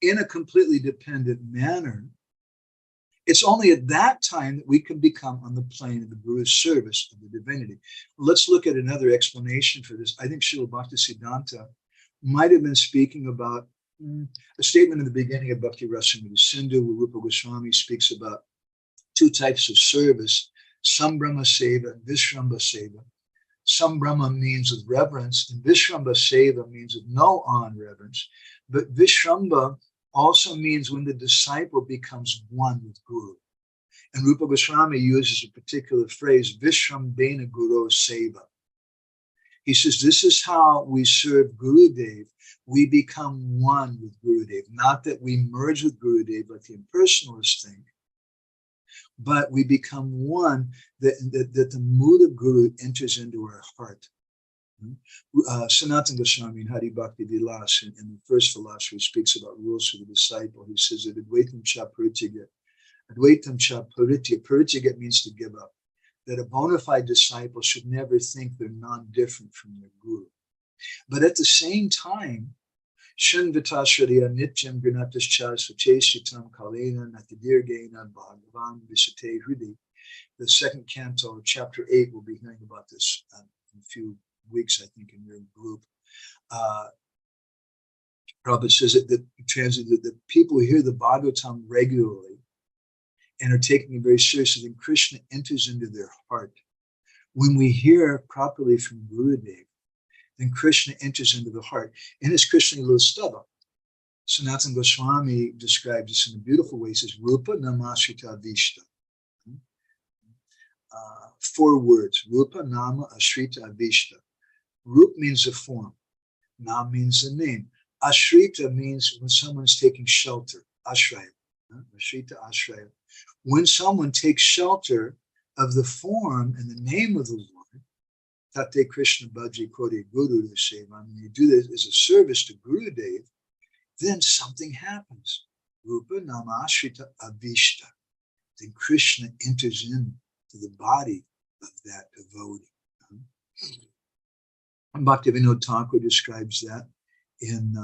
in a completely dependent manner, it's only at that time that we can become on the plane of the Guru's service of the divinity. Let's look at another explanation for this. I think Srila Bhaktisiddhanta might have been speaking about a statement in the beginning of Bhakti Rasamrita Sindhu, where Rupa Goswami speaks about two types of service, Sambrahma Seva and Vishramba Seva. Sambrahma means with reverence, and Vishramba Seva means with no on-reverence. But Vishramba also means when the disciple becomes one with Guru. And Rupa Goswami uses a particular phrase, Vishrambena Guru Seva. He says, this is how we serve Gurudev. We become one with Gurudev. Not that we merge with Gurudev like the impersonalists think, but we become one, that the mood of Guru enters into our heart. Sanatana Goswami in Hari Bhakti Vilas, in the first philosophy, speaks about rules for the disciple. He says that Advaitam cha Parityaga. Advaitam cha Parityaga. Parityaga means to give up. That a bona fide disciple should never think they're non-different from their guru. But at the same time, Shanvatashraya Nityam Granatascha Suchesitam Kalena Natadirgena Bhagavan Visate Hridi. The second canto of chapter 8, we'll be hearing about this in a few weeks, I think, in your group. Prabhupada says that people who hear the Bhagavatam regularly and are taking it very seriously, then Krishna enters into their heart. When we hear properly from Gurudev, then Krishna enters into the heart. And it's Krishna Lilastava. Sanatana Goswami describes this in a beautiful way. He says, Rupa Namashrita Vishta. 4 words, Rupa Nama Ashrita Vishta. Rup means the form. Nam means the name. Ashrita means when someone's taking shelter. Ashraya. Ashrita Ashraya. When someone takes shelter of the form and the name of the Lord, Tate Krishna Bhaji Kori Guru Seva, when you do this as a service to Gurudev, then something happens. Rupa Namashrita Avishta. Then Krishna enters into the body of that devotee. Bhaktivinoda Thakur describes that in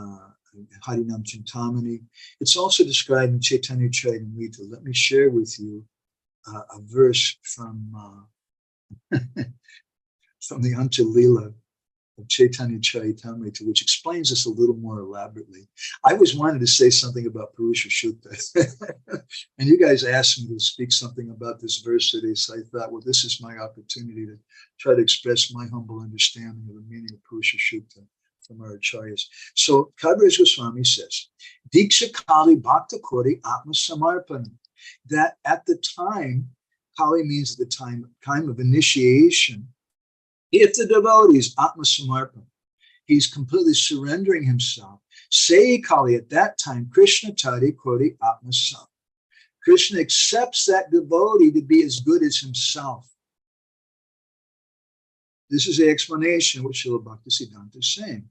Harinam Chintamani. It's also described in Chaitanya Charitamrita. Let me share with you a verse from the Anjalila of Chaitanya Charitamrita, which explains this a little more elaborately. I always wanted to say something about Purusha Shukta. And you guys asked me to speak something about this verse today, so I thought, well, this is my opportunity to try to express my humble understanding of the meaning of Purusha Shukta from our acharyas. So Kaviraj Goswami says, Diksha Kali Bhakta Kori Atma Samarpana, that at the time, Kali means the time of initiation, if the devotee is Atma Samarpana, he's completely surrendering himself. Say Kali at that time, Krishna Tari Kori Atma Sam. Krishna accepts that devotee to be as good as himself. This is the explanation of what Srila Bhaktisiddhanta is saying,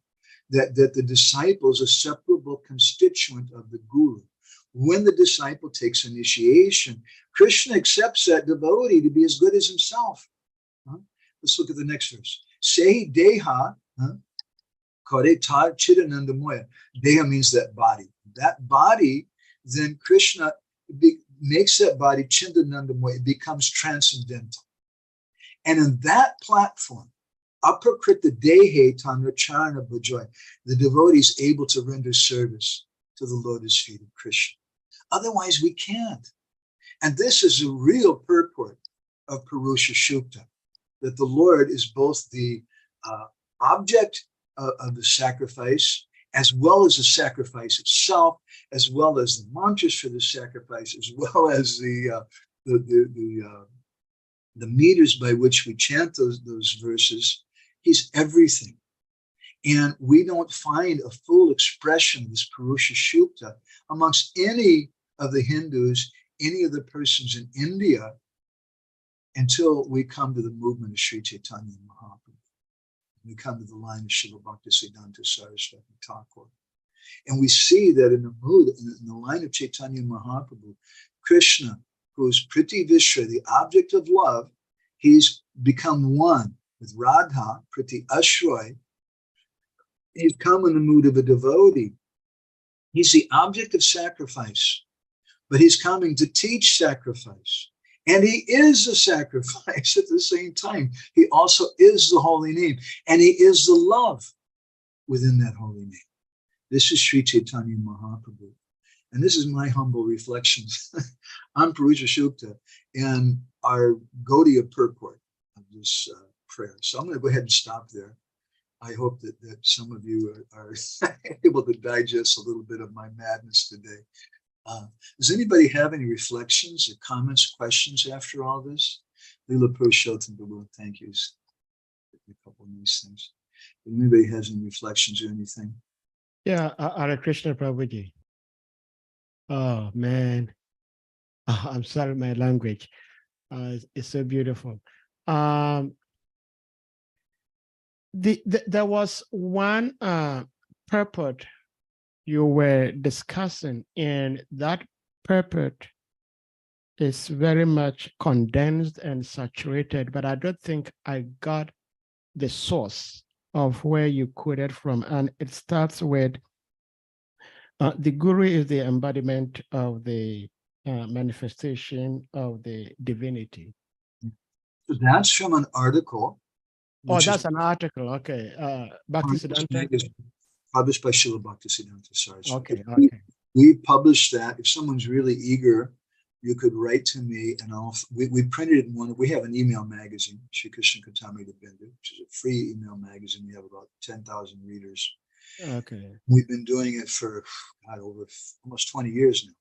that the disciple is a separable constituent of the Guru. When the disciple takes initiation, Krishna accepts that devotee to be as good as himself. Let's look at the next verse. Sehi deha kare tar chidanandamoya. Deha means that body. That body, then Krishna makes that body chidanandamoya. It becomes transcendental. And in that platform, aprakrita dehe tanracharana bhajoy, the devotee is able to render service to the lotus feet of Krishna. Otherwise, we can't. And this is a real purport of Purusha Shukta, that the Lord is both the object of the sacrifice, as well as the sacrifice itself, as well as the mantras for the sacrifice, as well as the meters by which we chant those verses. He's everything. And we don't find a full expression of this Purusha Shukta amongst any of the Hindus, any of the persons in India, until we come to the movement of Sri Chaitanya Mahaprabhu. We come to the line of Srila Bhaktisiddhanta Saraswati Thakur. And we see that in the mood, in the line of Chaitanya Mahaprabhu, Krishna, who is Priti Vishra, the object of love, he's become one with Radha, Priti Ashroy. He's come in the mood of a devotee. He's the object of sacrifice, but he's coming to teach sacrifice. And he is a sacrifice at the same time. He also is the holy name, and he is the love within that holy name. This is Sri Chaitanya Mahaprabhu. And this is my humble reflections. I'm Paruja Shukta and our Gaudiya purport of this prayer. So I'm going to go ahead and stop there. I hope that some of you are able to digest a little bit of my madness today. Does anybody have any reflections or comments, questions after all this? Lila Purushottam Prabhu, thank you. A couple of nice things. If anybody has any reflections or anything? Yeah, Hare Krishna Prabhuji. Oh man, I'm sorry, my language. It's so beautiful. There was one purport you were discussing, and that purport is very much condensed and saturated, but I don't think I got the source of where you quoted from. And it starts with, the Guru is the embodiment of the manifestation of the divinity. So that's from an article. Oh, that's an article. Okay. Bhaktisiddhanta. Published by Srila Bhaktisiddhanta. Sorry. So okay. We published that. If someone's really eager, you could write to me, and we printed it in one. We have an email magazine, Shri Krishna Katamrita Bindu, which is a free email magazine. We have about 10,000 readers. Okay. We've been doing it for over almost 20 years now.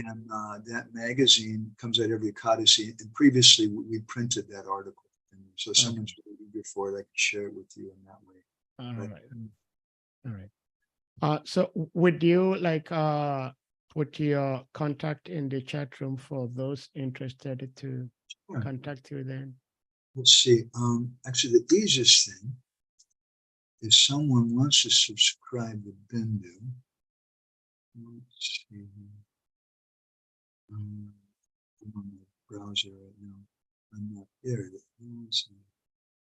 And that magazine comes out every Ekadasi. And previously, we printed that article. And so someone's really eager for it, I can share it with you in that way. All right. All right. So would you like put your contact in the chat room for those interested to contact you then? Let's see. Actually, the easiest thing is someone wants to subscribe to Bindu. Let's see. I'm on the browser right now. I'm not there.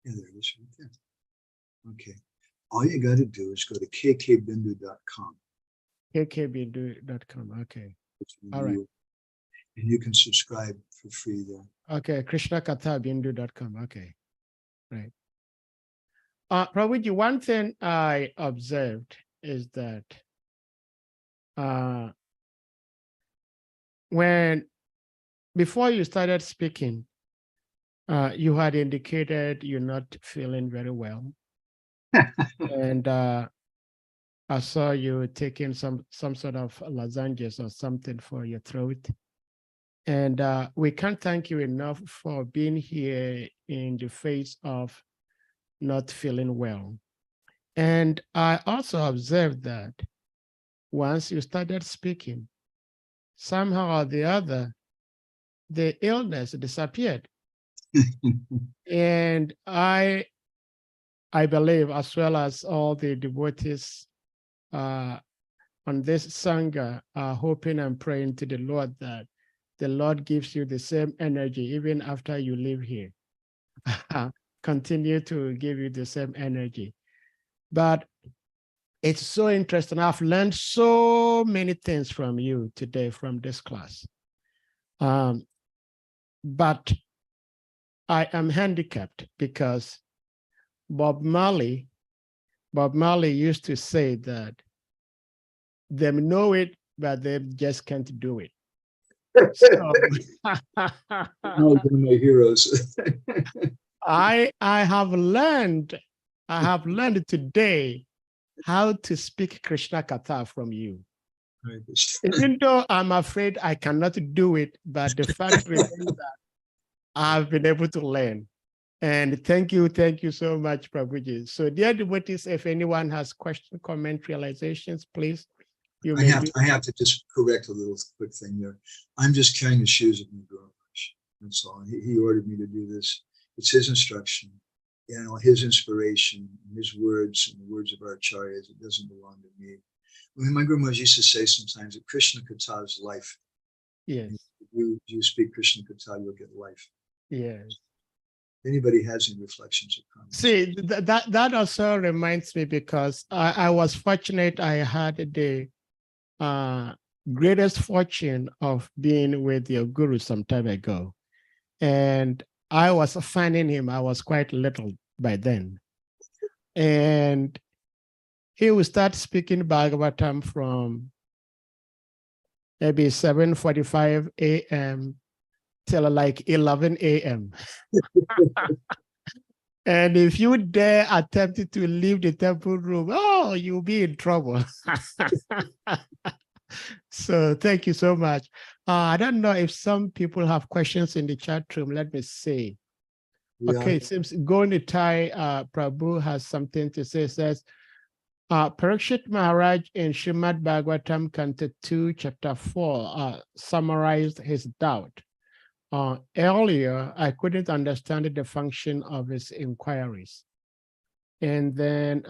Yeah, there it is right there. Okay. All you got to do is go to kkbindu.com. kkbindu.com. Okay. All right. And you can subscribe for free there. Okay. krishnakathabindu.com. Okay. Right. Prabhuji, one thing I observed is that before you started speaking, you had indicated you're not feeling very well. And I saw you taking some sort of lozenges or something for your throat. And we can't thank you enough for being here in the face of not feeling well. And I also observed that once you started speaking, somehow or the other, the illness disappeared. And I believe, as well as all the devotees on this Sangha, are hoping and praying to the Lord that the Lord gives you the same energy even after you leave here. Continue to give you the same energy. But it's so interesting. I've learned so many things from you today from this class. But I am handicapped because Bob Marley used to say that they know it, but they just can't do it. So, One of my heroes. I have learned today how to speak Krishna Katha from you. Even though I'm afraid I cannot do it, but the fact remains that I've been able to learn. And thank you so much, Prabhuji. So dear devotees, if anyone has questions, comments, realizations, please. I have to just correct a little quick thing there. I'm just carrying the shoes of my Guru Maharaj. That's all. He ordered me to do this. It's his instruction, his inspiration, his words, and the words of our acharyas. It doesn't belong to me. My Guru used to say sometimes that Krishna Katha is life. Yes. If you speak Krishna Katha, you'll get life. Yes. Anybody has any reflections or comments? See, that also reminds me, because I was fortunate. I had the greatest fortune of being with your guru some time ago. And I was finding him. I was quite little by then. And he would start speaking Bhagavatam from maybe 7:45 a.m. till like 11 a.m. And if you dare attempt to leave the temple room, oh, you'll be in trouble. So thank you so much. I don't know if some people have questions in the chat room. Let me see. Yeah. Okay, it seems Goni Tai Prabhu has something to say. It says, Parikshit Maharaj in Srimad Bhagavatam, Canto 2, Chapter 4, summarized his doubt. Earlier, I couldn't understand the function of his inquiries. And then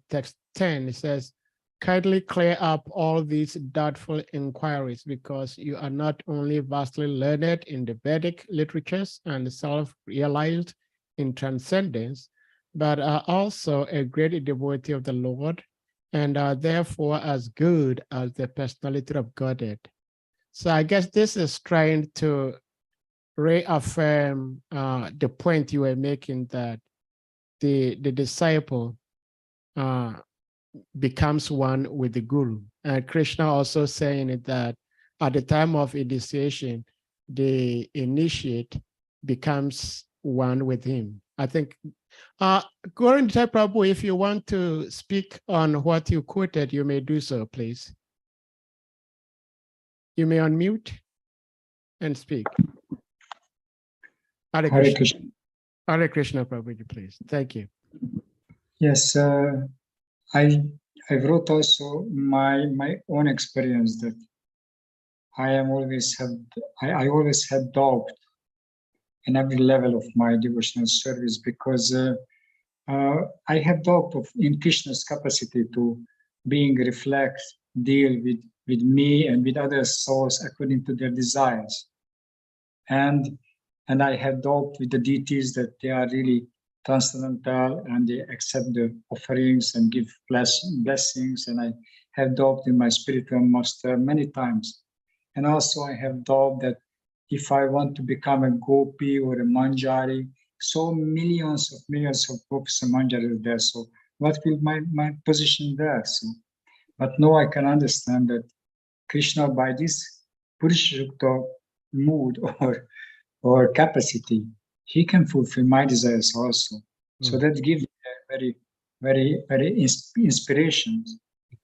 text 10, it says, kindly clear up all these doubtful inquiries, because you are not only vastly learned in the Vedic literatures and self-realized in transcendence, but are also a great devotee of the Lord, and are therefore as good as the personality of Godhead. So I guess this is trying to reaffirm the point you were making, that the disciple becomes one with the guru. And Krishna also saying it that at the time of initiation, the initiate becomes one with him. I think, Guru Prabhu, if you want to speak on what you quoted, you may do so, please. You may unmute and speak. Hare Hare Krishna. Krishna. Hare Krishna, Prabhuji, please. Thank you. Yes, I wrote also my own experience that I always had doubt in every level of my devotional service, because I have doubt in Krishna's capacity to deal with me and with other souls according to their desires. And I have doubt with the deities that they are really transcendental and they accept the offerings and give blessings. And I have doubt in my spiritual master many times. And also I have doubt that if I want to become a gopi or a manjari, so millions of gopis and manjaris are there. So what will my position there? So, but now I can understand that Krishna, by this Purusha mood or capacity, he can fulfill my desires also. So that gives me a very inspirations,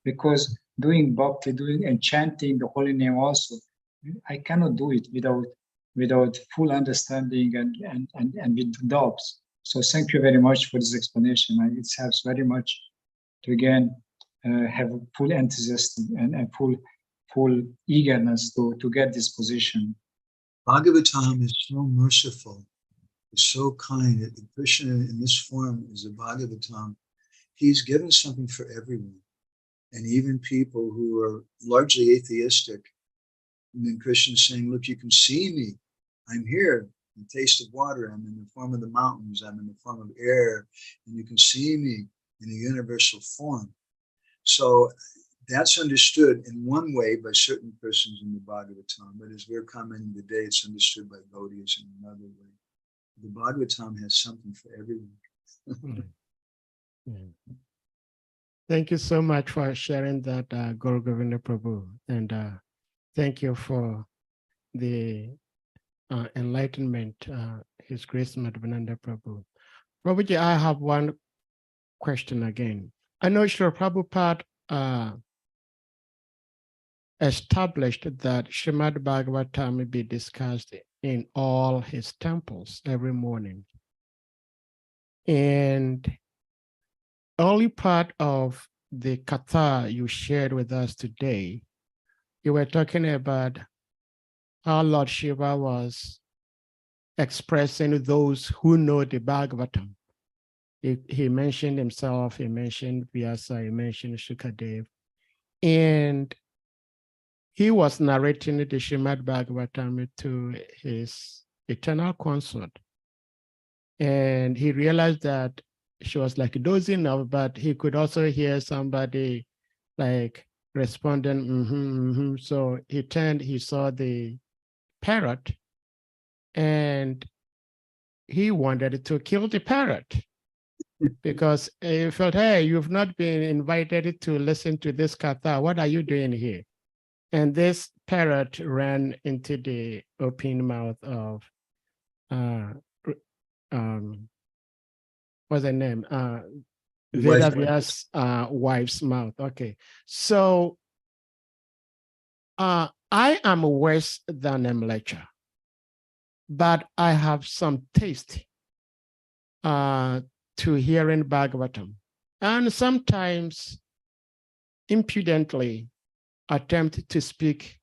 because doing bhakti, and chanting the holy name also, I cannot do it without full understanding and with doubts. So thank you very much for this explanation. It helps very much to again have full enthusiasm and full eagerness to get this position. Bhagavatam is so merciful, is so kind. That Krishna in this form is a Bhagavatam. He's given something for everyone. And even people who are largely atheistic. And then Krishna is saying, look, you can see me. I'm here in the taste of water. I'm in the form of the mountains. I'm in the form of air. And you can see me in a universal form. So that's understood in one way by certain persons in the Bhagavatam, but as we're commenting today, it's understood by Gaudias in another way. The Bhagavatam has something for everyone. Thank you so much for sharing that, Guru Govinda Prabhu, and thank you for the enlightenment, His Grace Madhavananda Prabhu. Prabhuji, I have one question again. I know Srila Prabhupada established that Srimad Bhagavatam may be discussed in all his temples every morning. And early part of the katha you shared with us today, you were talking about how Lord Shiva was expressing those who know the Bhagavatam. He mentioned himself, he mentioned Vyasa, he mentioned Shukadev. And he was narrating the Srimad Bhagavatam to his eternal consort. And he realized that she was like dozing off, but he could also hear somebody like responding, So he turned, he saw the parrot, and he wanted to kill the parrot because he felt, hey, you've not been invited to listen to this katha. What are you doing here? And this parrot ran into the open mouth of, what's her name? Vedavyas' wife's mouth. Okay. So I am worse than a Mlecha, but I have some taste to hearing Bhagavatam, and sometimes impudently attempt to speak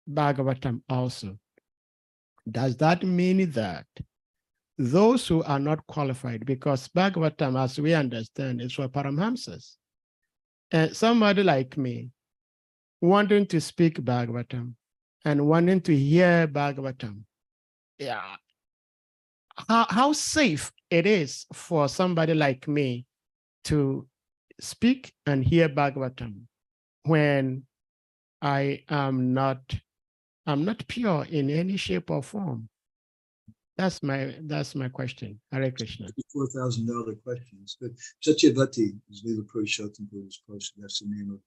Bhagavatam also. Does that mean that those who are not qualified, because Bhagavatam, as we understand, is for Paramhamsas, and somebody like me wanting to speak Bhagavatam and wanting to hear Bhagavatam, yeah, how safe it is for somebody like me to speak and hear Bhagavatam when I'm not pure in any shape or form? That's my question. Hare Krishna. $4,000 question. It's good. Satyavati is Lila Purushottam Buddha's post. That's the name of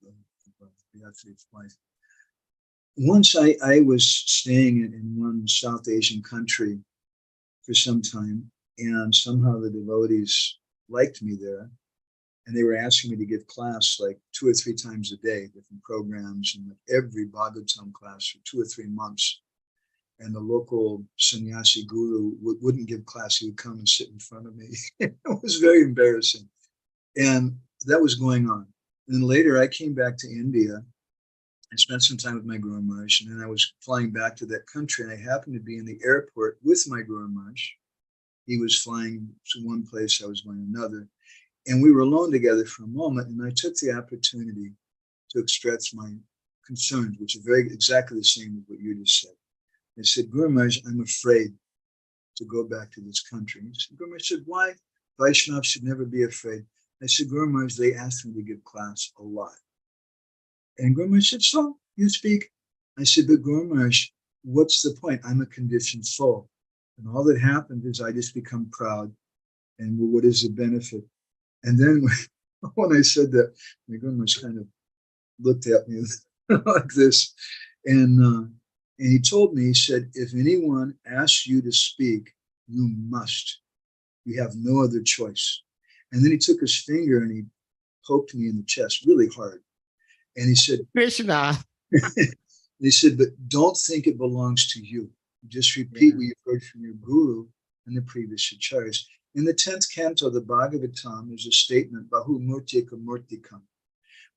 Beatrice's wife. Once I was staying in one South Asian country for some time, and somehow the devotees liked me there, and they were asking me to give class like 2 or 3 times a day, different programs, and every Bhagavatam class for 2 or 3 months. And the local sannyasi guru wouldn't give class. He would come and sit in front of me. It was very embarrassing. And that was going on. And then later I came back to India and spent some time with my Guru Maharaj. And then I was flying back to that country, and I happened to be in the airport with my Guru Maharaj. He was flying to one place, I was going to another. And we were alone together for a moment, and I took the opportunity to express my concerns, which are exactly the same as what you just said. I said, Guru Maharaj, I'm afraid to go back to this country. He said, Guru Maharaj, I said, why? Vaishnavas should never be afraid. I said, Guru Maharaj, they asked me to give class a lot. And Guru Maharaj said, so you speak. I said, but Guru Maharaj, what's the point? I'm a conditioned soul. And all that happened is I just become proud. And what is the benefit? And then when I said that, my Guru Maharaj kind of looked at me like this. And he told me, he said, if anyone asks you to speak, you must. You have no other choice. And then he took his finger and he poked me in the chest really hard. And he said, Krishna. He said, but don't think it belongs to you. Just repeat what you've heard from your guru and the previous acharyas. In the 10th canto of the Bhagavatam, there's a statement, Bahu Murtika Murtikam,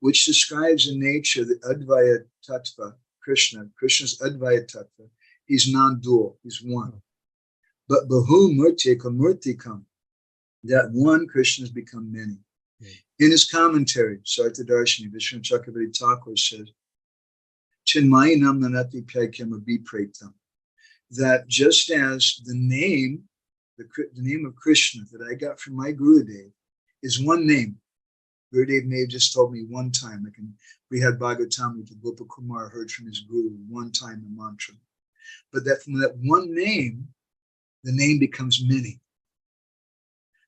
which describes the nature of the Advaya Tattva, Krishna's Advaya Tattva. He's non-dual, he's one. But Bahu Murtika Murtikam, that one Krishna has become many. In his commentary, Sarthadarshini, Vishnu Chakravarti Thakur says, Chinmayinam Nanati Pyakyam Abhipretam, that just as the name of Krishna that I got from my Gurudev is one name. Gurudev may have just told me one time, like we had Bhagavatam with Gopa Kumar heard from his Guru one time the mantra. But that from that one name, the name becomes many.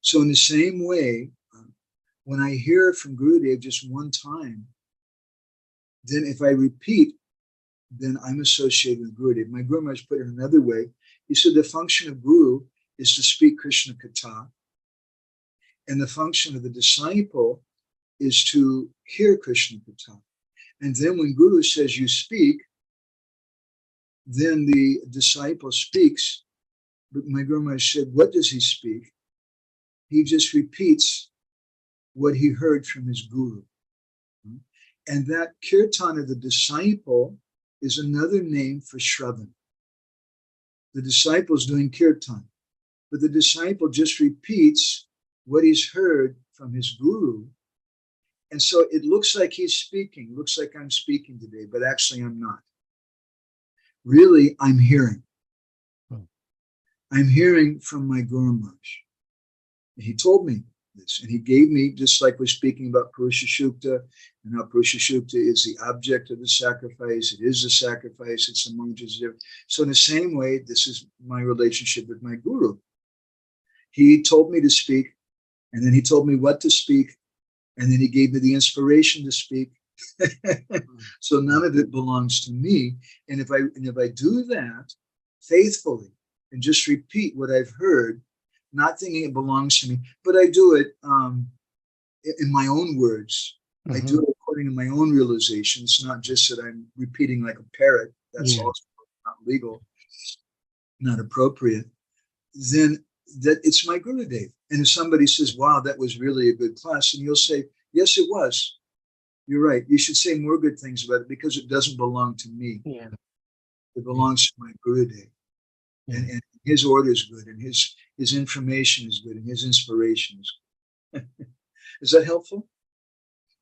So in the same way, when I hear from Gurudev just one time, then if I repeat, then I'm associated with Gurudev. My Guru Maharaj put it another way. He said the function of Guru is to speak Krishna Katha, and the function of the disciple is to hear Krishna Katha. And then when Guru says you speak, then the disciple speaks. But my Guru Maharaj said, what does he speak? He just repeats what he heard from his Guru. And that kirtan of the disciple is another name for Shravan. The disciple is doing kirtan, but the disciple just repeats what he's heard from his Guru, And so it looks like he's speaking, looks like I'm speaking today, but actually I'm not. Really, I'm hearing. I'm hearing from my Guru Maharaj. He told me this, and he gave me, just like we're speaking about Purusha Shukta, and how Purusha Shukta is the object of the sacrifice, it is the sacrifice, it's the mantras. So in the same way, this is my relationship with my Guru. He told me to speak, and then he told me what to speak, and then he gave me the inspiration to speak. So none of it belongs to me. And if I do that faithfully and just repeat what I've heard, not thinking it belongs to me, but I do it in my own words. I do it according to my own realizations, not just that I'm repeating like a parrot. That's also not legal, not appropriate. Then that it's my Gurudev. And if somebody says, wow, that was really a good class, and you'll say, yes, it was. You're right. You should say more good things about it because it doesn't belong to me. Yeah. It belongs to my Gurudev. Yeah. And his order is good, and his information is good, and his inspiration is good. Is that helpful?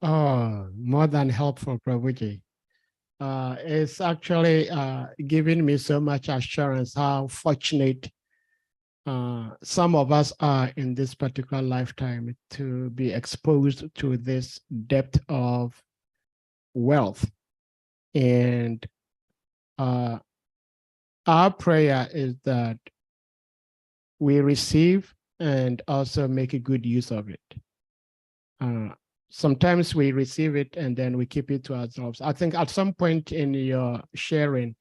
Oh, more than helpful, Prabhuji. It's actually giving me so much assurance how fortunate some of us are in this particular lifetime to be exposed to this depth of wealth. And our prayer is that we receive and also make a good use of it. Sometimes we receive it and then we keep it to ourselves. I think at some point in your sharing,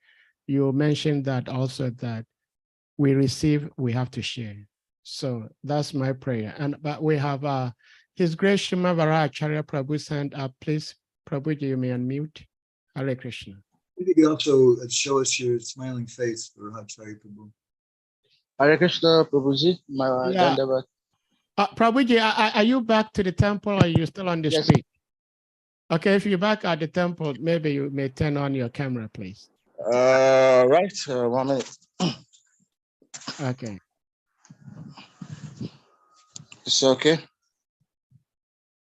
you mentioned that also that we receive, we have to share. So that's my prayer. But we have His Grace Shimavara Acharya Prabhu's hand up. Please, Prabhuji, you may unmute. Hare Krishna. You can also show us your smiling face for Acharya Prabhu. Hare Krishna, Prabhuji. Yeah. Prabhuji, are you back to the temple or are you still on the street? Okay, if you're back at the temple, maybe you may turn on your camera, please. Right, 1 minute. Okay. It's okay?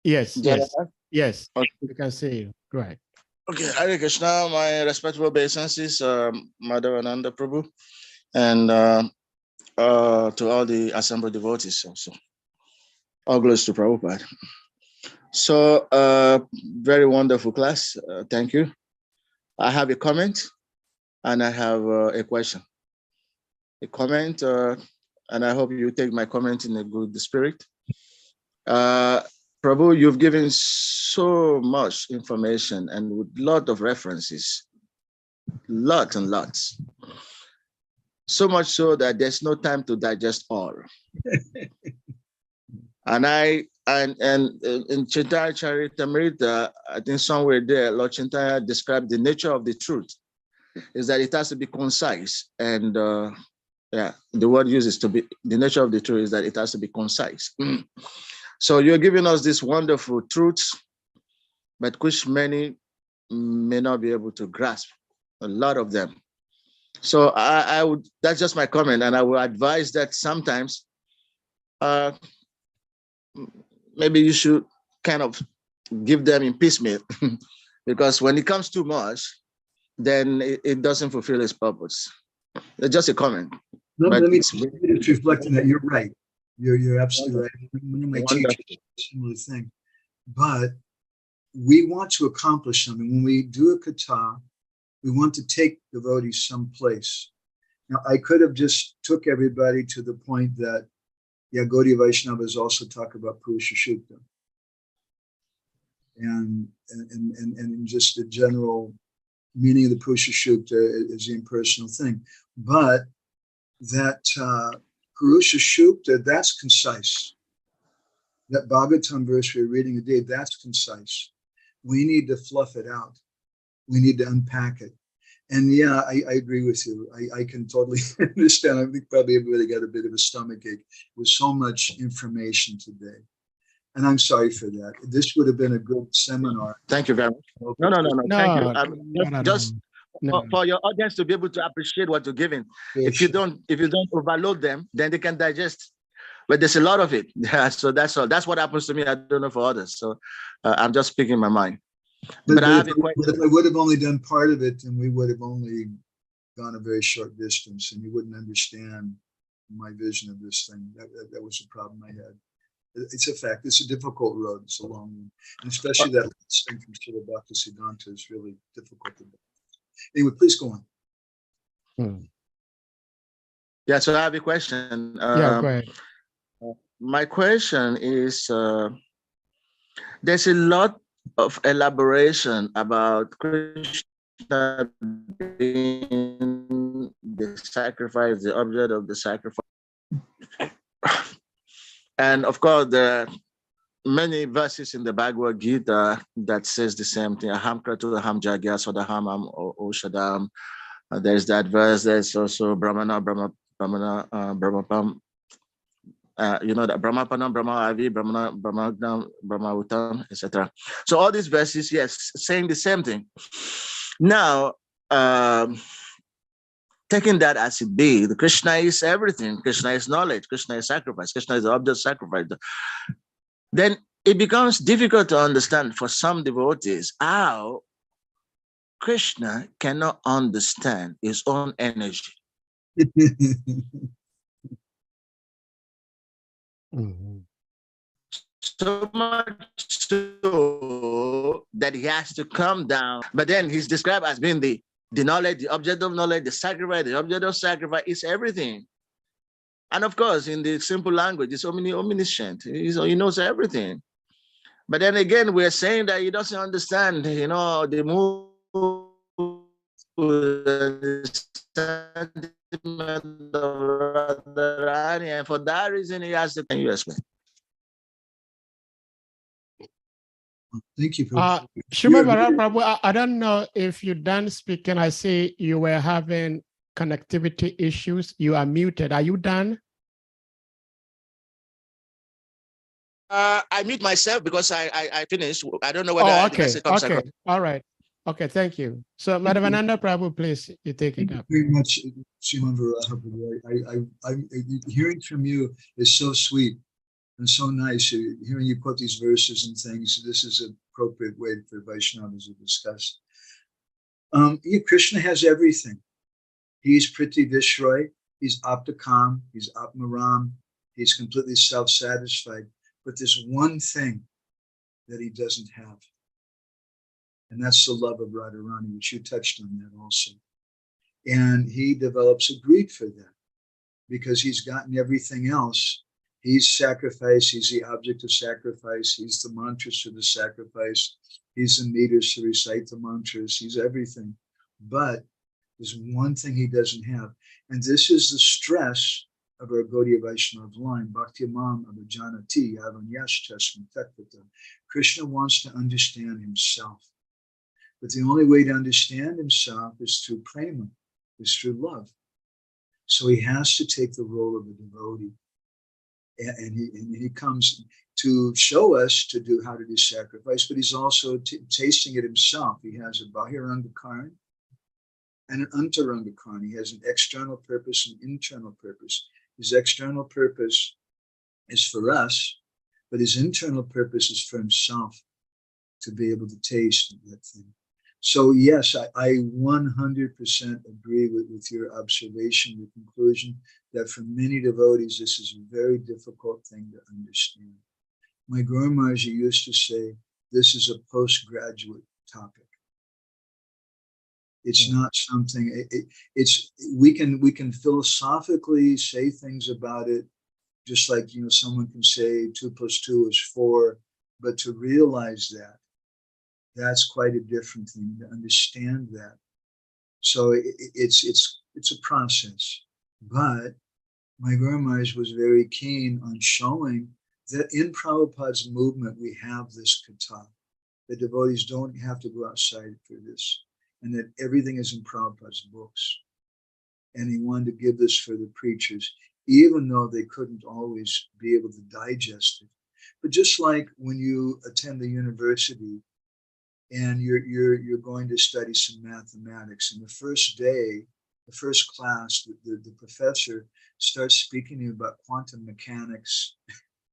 Yes, yes, yes. Okay. We can see you. Right. Okay, Hare Krishna, my respectful obeisances, Madhavananda Prabhu, and to all the assembled devotees also. All glories to Prabhupada. So, very wonderful class. Thank you. I have a comment and I have a question. A comment, and I hope you take my comment in a good spirit. Prabhu, you've given so much information and with a lot of references, lots and lots. So much so that there's no time to digest all. And in Chaitanya Charitamrita, I think somewhere there, Lord Chaitanya described the nature of the truth is that it has to be concise. And yeah, the word uses to be, the nature of the truth is that it has to be concise. So you're giving us these wonderful truths, but which many may not be able to grasp, a lot of them. So I would, that's just my comment. And I would advise that sometimes, maybe you should kind of give them in piecemeal because when it comes too much, then it doesn't fulfill its purpose. It's just a comment. No, but it's reflecting that you're right. You're absolutely right. One of my teachers did a similar thing. But we want to accomplish something. When we do a kata, we want to take devotees someplace. Now, I could have just took everybody to the point that Gaudiya Vaishnavas also talk about Purusha Shukta. And just the general meaning of the Purusha Shukta is the impersonal thing. But that Purusha Shukta, that's concise. That Bhagavatam verse we're reading today, that's concise. We need to fluff it out. We need to unpack it. And yeah, I agree with you. I can totally understand. I think probably everybody got a bit of a stomachache with so much information today. And I'm sorry for that. This would have been a good seminar. Thank you very much. No, thank you. Just for your audience to be able to appreciate what you're giving. If you don't overload them, then they can digest. but there's a lot of it. Yeah, so that's all. That's what happens to me. I don't know for others. So I'm just speaking my mind. But I have a question. But if I would have only done part of it, then we would have only gone a very short distance, and you wouldn't understand my vision of this thing. That was the problem I had. It's a fact. It's a difficult road. It's a long one, and especially that last thing from Srila Bhakti Siddhanta is really difficult to do. Anyway, please go on. Yeah, so I have a question. Yeah, go ahead. My question is, there's a lot of elaboration about Krishna being the sacrifice, the object of the sacrifice. And of course, there are many verses in the Bhagavad Gita that says the same thing. Aham kratu, aham jagya, sodaham, oshadam. There's that verse. There's also Brahmana, Brahmapam. You know that Brahmapanam, Brahma Avi, Brahmagnam, Brahmautam, etc. So all these verses, yes, saying the same thing. Now, taking that as it be, the Krishna is everything. Krishna is knowledge. Krishna is sacrifice. Krishna is the object of sacrifice. Then it becomes difficult to understand for some devotees how Krishna cannot understand his own energy. So much so that he has to come down. But then he's described as being the knowledge, the object of knowledge, the sacrifice, the object of sacrifice is everything. And of course, in the simple language, it's omniscient. He knows everything. But then again, we're saying that he doesn't understand, you know, the mood, the sentiment of Radharani, and for that reason, he has to. Can you explain? Thank you. Srimad Prabhu, I don't know if you're done speaking. I see you were having connectivity issues. You are muted. Are you done? I mute myself because I finished. I don't know whether. Oh, okay. Okay. All right. Okay. Thank you. So, Madhavananda Prabhu, please, you take it up. Very much, Sriman Varaha. I'm hearing from you is so sweet and so nice. Hearing you quote these verses and things, this is an appropriate way for Vaishnavas to discuss. Krishna has everything. He's Priti Vishroy, he's Aptakam, he's Atmaram, he's completely self-satisfied. But there's one thing that he doesn't have. And that's the love of Radharani, which you touched on that also. And he develops a greed for that because he's gotten everything else. He's sacrifice, he's the object of sacrifice, he's the mantras for the sacrifice, he's the meters to recite the mantras, he's everything. But there's one thing he doesn't have. And this is the stress of our Gaudiya Vaishnava line, Bhakti Mam Abhijanati Yavanyash Tasman Tatvata. Krishna wants to understand himself. But the only way to understand himself is through prema, is through love. So he has to take the role of a devotee. And he comes to show us to do how to do sacrifice, but he's also tasting it himself. He has a Bahiranga Karn and an Antaranga Karn. He has an external purpose and internal purpose. His external purpose is for us, but his internal purpose is for himself to be able to taste that thing. So yes, I 100% agree with your observation, your conclusion, that for many devotees, this is a very difficult thing to understand. My Guru Maharaj used to say, this is a postgraduate topic. It's not something, we can philosophically say things about it, just like, someone can say 2 + 2 is 4, but to realize that, that's quite a different thing, to understand that. So it's a process. But my Guru Maharaj was very keen on showing that in Prabhupada's movement, we have this kata. The devotees don't have to go outside for this, and that everything is in Prabhupada's books. And he wanted to give this for the preachers, even though they couldn't always be able to digest it. But just like when you attend the university, and you're going to study some mathematics, and the first day the first class, the professor starts speaking to you about quantum mechanics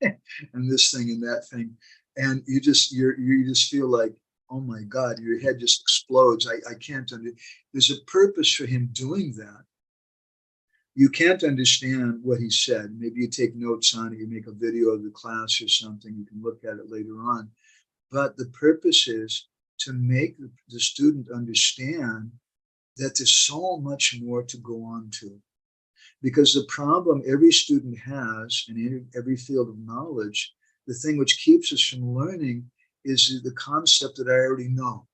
and this thing and that thing, and you just feel like, oh my God, your head just explodes. I can't there's a purpose for him doing that. You can't understand what he said. Maybe you take notes on it, you make a video of the class or something, you can look at it later on. But the purpose is to make the student understand that there's so much more to go on to. Because the problem every student has in every field of knowledge, the thing which keeps us from learning is the concept that I already know.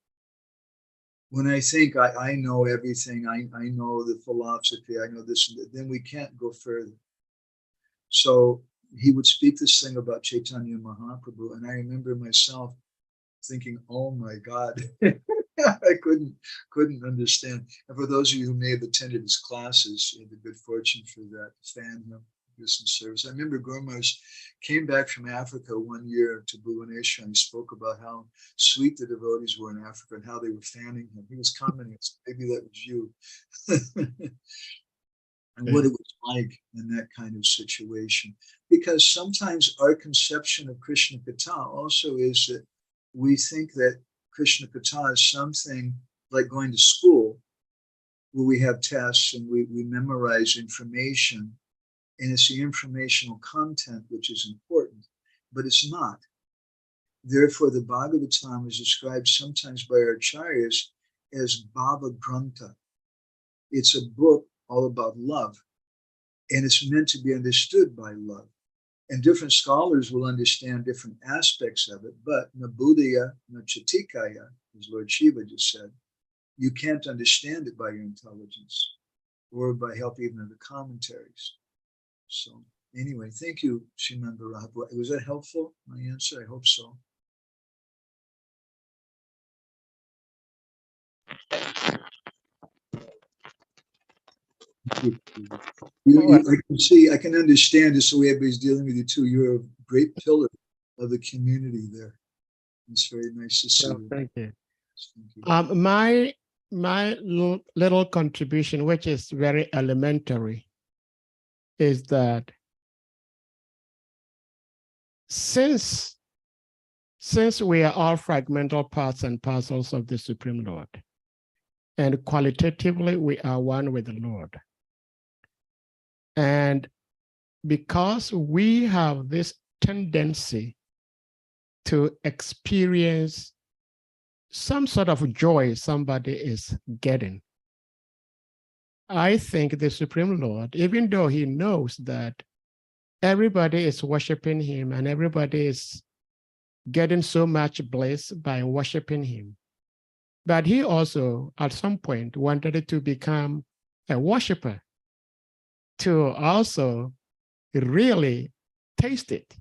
When I think I know everything, I know the philosophy, I know this, then we can't go further. So he would speak this thing about Chaitanya Mahaprabhu, and I remember myself thinking, oh my God, I couldn't understand. And for those of you who may have attended his classes, you had the good fortune for that, fan him, do some service. I remember Gurmaharaj came back from Africa one year to Bhubaneswar, and he spoke about how sweet the devotees were in Africa and how they were fanning him. He was commenting, maybe that was you. And what it was like in that kind of situation. Because sometimes our conception of Krishna Katha also is that we think that Krishna Katha is something like going to school where we have tests and we memorize information, and it's the informational content which is important, but it's not. Therefore, the Bhagavatam is described sometimes by our acharyas as Bhava Grantha. It's a book all about love, and it's meant to be understood by love. And different scholars will understand different aspects of it, but na buddhaya, na chatikaya, as Lord Shiva just said, you can't understand it by your intelligence or by help even of the commentaries. So anyway, thank you, Sriman Bharata. Was that helpful, my answer? I hope so. I can see, I can understand just the way everybody's dealing with you too. You're a great pillar of the community there. It's very nice to see you. Thank you. Thank you. My little contribution, which is very elementary, is that since we are all fragmental parts and parcels of the Supreme Lord, and qualitatively we are one with the Lord, and because we have this tendency to experience some sort of joy somebody is getting, I think the Supreme Lord, even though he knows that everybody is worshiping him and everybody is getting so much bliss by worshiping him, but he also at some point wanted it to become a worshiper, to also really taste it.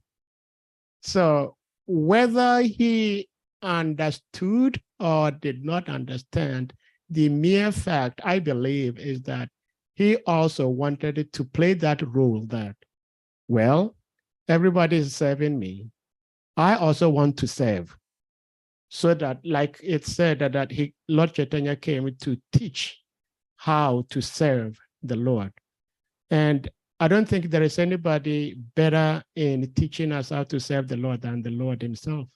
So whether he understood or did not understand, the mere fact, I believe, is that he also wanted it to play that role that, well, everybody is serving me, I also want to serve. So that, like it said, that Lord Chaitanya came to teach how to serve the Lord. And I don't think there is anybody better in teaching us how to serve the Lord than the Lord himself.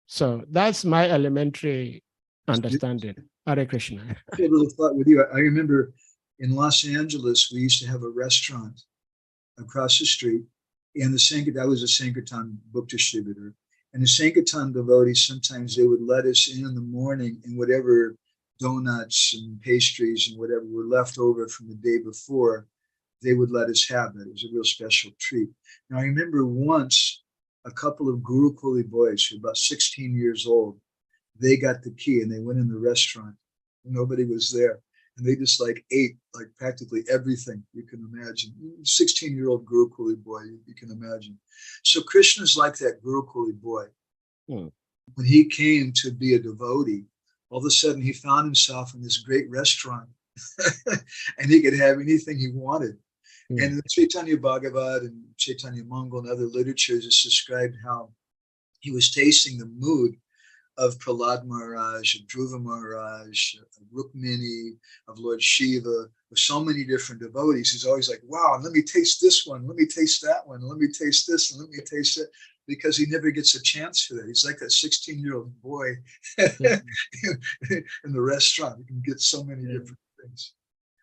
So that's my elementary understanding. Hare Krishna. I have a little thought with you. I remember in Los Angeles, we used to have a restaurant across the street, and I was a Sankirtan book distributor. And the Sankirtan devotees, sometimes they would let us in the morning, and whatever donuts and pastries and whatever were left over from the day before, they would let us have it. It was a real special treat. Now, I remember once a couple of Gurukuli boys who were about 16 years old, they got the key and they went in the restaurant. Nobody was there. And they just ate practically everything you can imagine. 16-year-old Gurukuli boy, you can imagine. So Krishna's like that Gurukuli boy. When he came to be a devotee, all of a sudden he found himself in this great restaurant and he could have anything he wanted. And in Chaitanya Bhagavat and Chaitanya Mangal and other literatures, it's described how he was tasting the mood of Prahlad Maharaj, of Dhruva Maharaj, of Rukmini, of Lord Shiva, of so many different devotees. He's always like, wow, let me taste this one, let me taste that one, let me taste this, and let me taste that, because he never gets a chance for that. He's like that 16-year-old boy in the restaurant. He can get so many different things.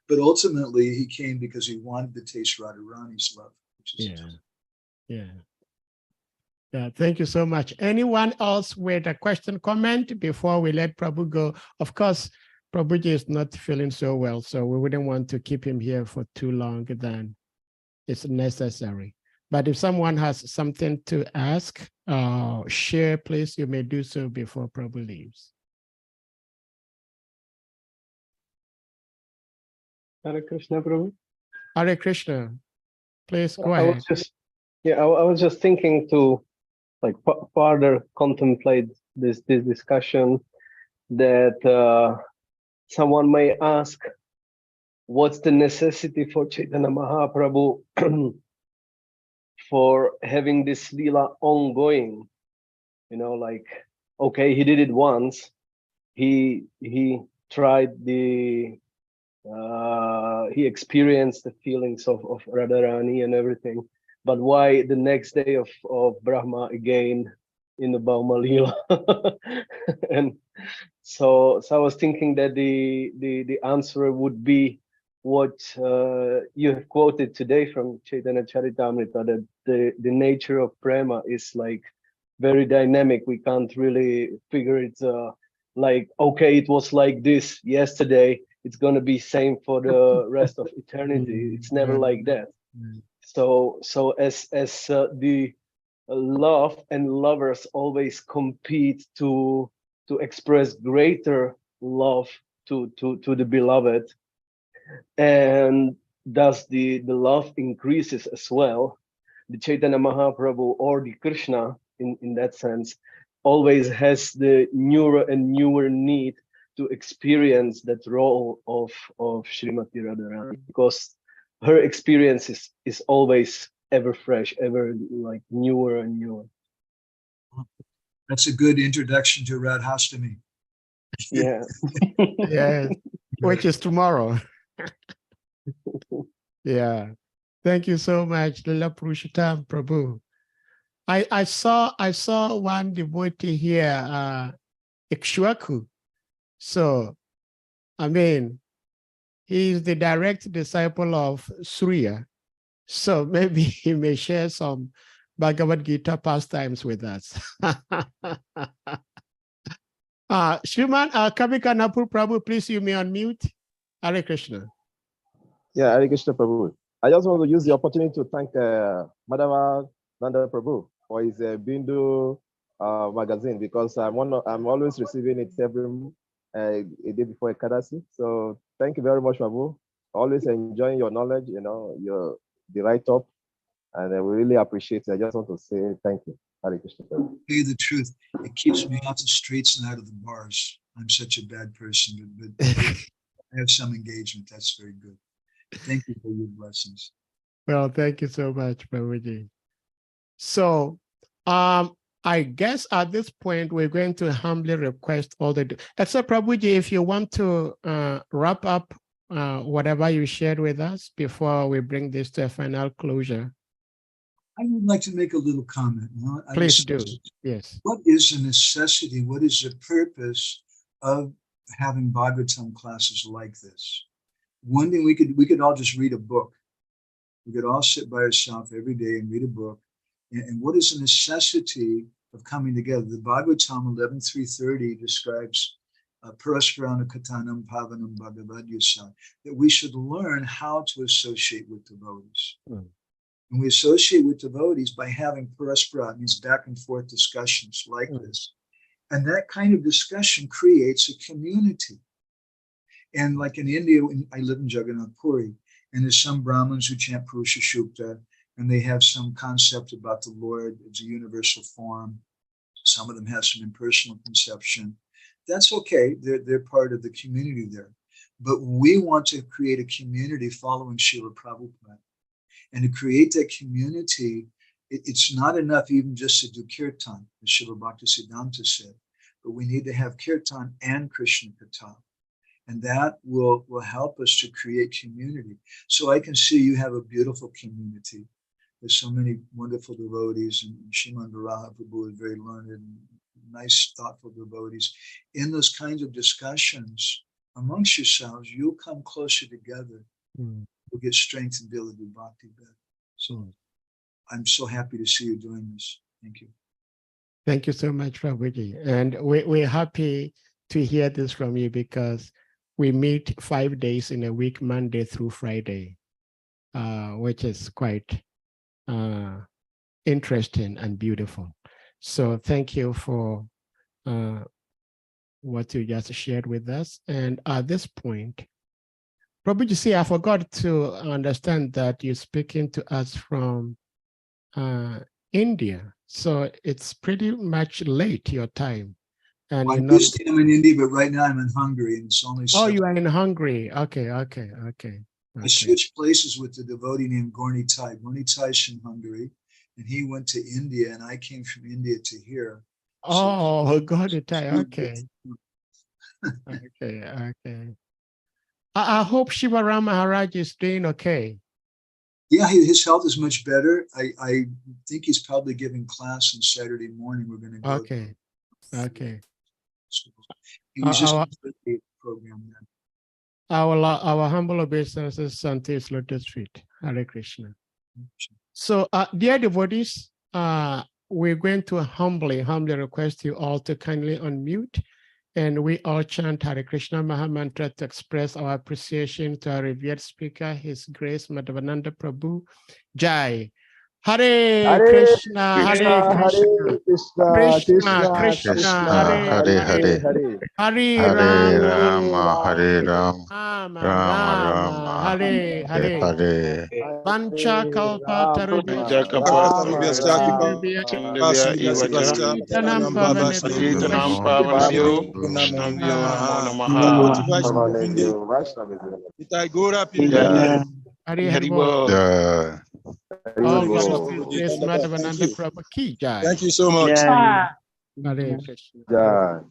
But ultimately, he came because he wanted to taste Radharani's love. Which is Yeah, thank you so much. Anyone else with a question, comment before we let Prabhu go? Of course, Prabhuji is not feeling so well, so we wouldn't want to keep him here for too long than it's necessary. But if someone has something to ask, share, please, you may do so before Prabhu leaves. Hare Krishna, Prabhu. Hare Krishna, please go I ahead. was just, I was just thinking to like further contemplate this discussion that someone may ask, what's the necessity for Chaitanya Mahaprabhu for having this lila ongoing? You know, like, okay, he did it once. He tried the, he experienced the feelings of Radharani and everything. But why the next day of Brahma again in the Bauma Lila? And so I was thinking that the answer would be what you have quoted today from Chaitanya Charitamrita, that the nature of prema is like very dynamic. We can't really figure it like, okay, it was like this yesterday, it's gonna be same for the rest of eternity. It's never like that. So as the love and lovers always compete to express greater love to the beloved, and thus the love increases as well, the Chaitanya Mahaprabhu or the Krishna in that sense always has the newer and newer need to experience that role of Srimati Radharani, because her experience is always ever fresh, ever like newer and newer. That's a good introduction to Radhastami. Yeah. Yeah, which is tomorrow. Yeah. Thank you so much, Lila Purushottam Prabhu. I saw one devotee here, Ikshwaku. So, I mean, he is the direct disciple of Surya. So maybe he may share some Bhagavad Gita pastimes with us. Shriman Kavika Napur Prabhu, please you may unmute. Hare Krishna. Yeah, Hare Krishna Prabhu. I just want to use the opportunity to thank Madhavananda Prabhu for his Bindu magazine, because I'm always receiving it every a day before Ekadasi. So thank you very much, Prabhu. Always enjoying your knowledge, you know, the write-up, and we really appreciate it. I just want to say thank you. Hare Krishna Prabhu. To tell you the truth, it keeps me off the streets and out of the bars. I'm such a bad person, but I have some engagement. That's very good. Thank you for your blessings. Well, thank you so much, Prabhuji. So, I guess at this point, we're going to humbly request all the, except Prabhuji, if you want to wrap up whatever you shared with us before we bring this to a final closure. I would like to make a little comment. Please do, yes. What is the necessity? What is the purpose of having Bhagavatam classes like this? One thing, we could all just read a book. We could all sit by ourselves every day and read a book. And what is the necessity of coming together? The Bhagavatam 11.3.30 describes Parasparana Katanam Pavanam Bhagavad-yasa, that we should learn how to associate with devotees. And we associate with devotees by having Paraspara, means back and forth discussions like this. And that kind of discussion creates a community. And like in India, I live in Jagannath Puri, and there's some Brahmins who chant Purusha Shukta, and they have some concept about the Lord as a universal form. Some of them have some impersonal conception. That's okay, they're part of the community there. But we want to create a community following Srila Prabhupada. And to create that community, it's not enough even just to do kirtan, as Srila Bhaktisiddhanta said. but we need to have kirtan and Krishna Katha. And that will help us to create community. So I can see you have a beautiful community. There's so many wonderful devotees, and Sriman Varaha Prabhu is very learned and nice, thoughtful devotees. In those kinds of discussions amongst yourselves, you'll come closer together. You'll get strength and be able to do bhakti better. So I'm so happy to see you doing this. Thank you. Thank you so much, Prabhuji. And we're happy to hear this from you because we meet 5 days in a week, Monday through Friday, which is quite interesting and beautiful. So thank you for what you just shared with us. And at this point, Prabhuji, see, I forgot to understand that you're speaking to us from India. So it's pretty much late your time. And Well, I'm in India, but right now I'm in Hungary, and it's only. Oh, you are in Hungary. Okay. I switched places with the devotee named Gorni Tai. Gorni Tai is from Hungary, and he went to India, and I came from India to here. Oh, Gorni Tai. Okay. Okay. I hope Shivaram Maharaj is doing okay. Yeah, his health is much better. I think he's probably giving class on Saturday morning. We're going to go. Okay. He was just in the program then. Our humble obeisances unto his lotus feet. Hare Krishna. So, dear devotees, we're going to humbly request you all to kindly unmute, and we all chant Hare Krishna Maha Mantra to express our appreciation to our revered speaker, His Grace Madhavananda Prabhu. Jai. Hare Krishna, Hare Krishna, Krishna, Hare Rama, Hare Rama, Hare. Vancha kalpa tarubhya Thank you so much. Hare Krishna.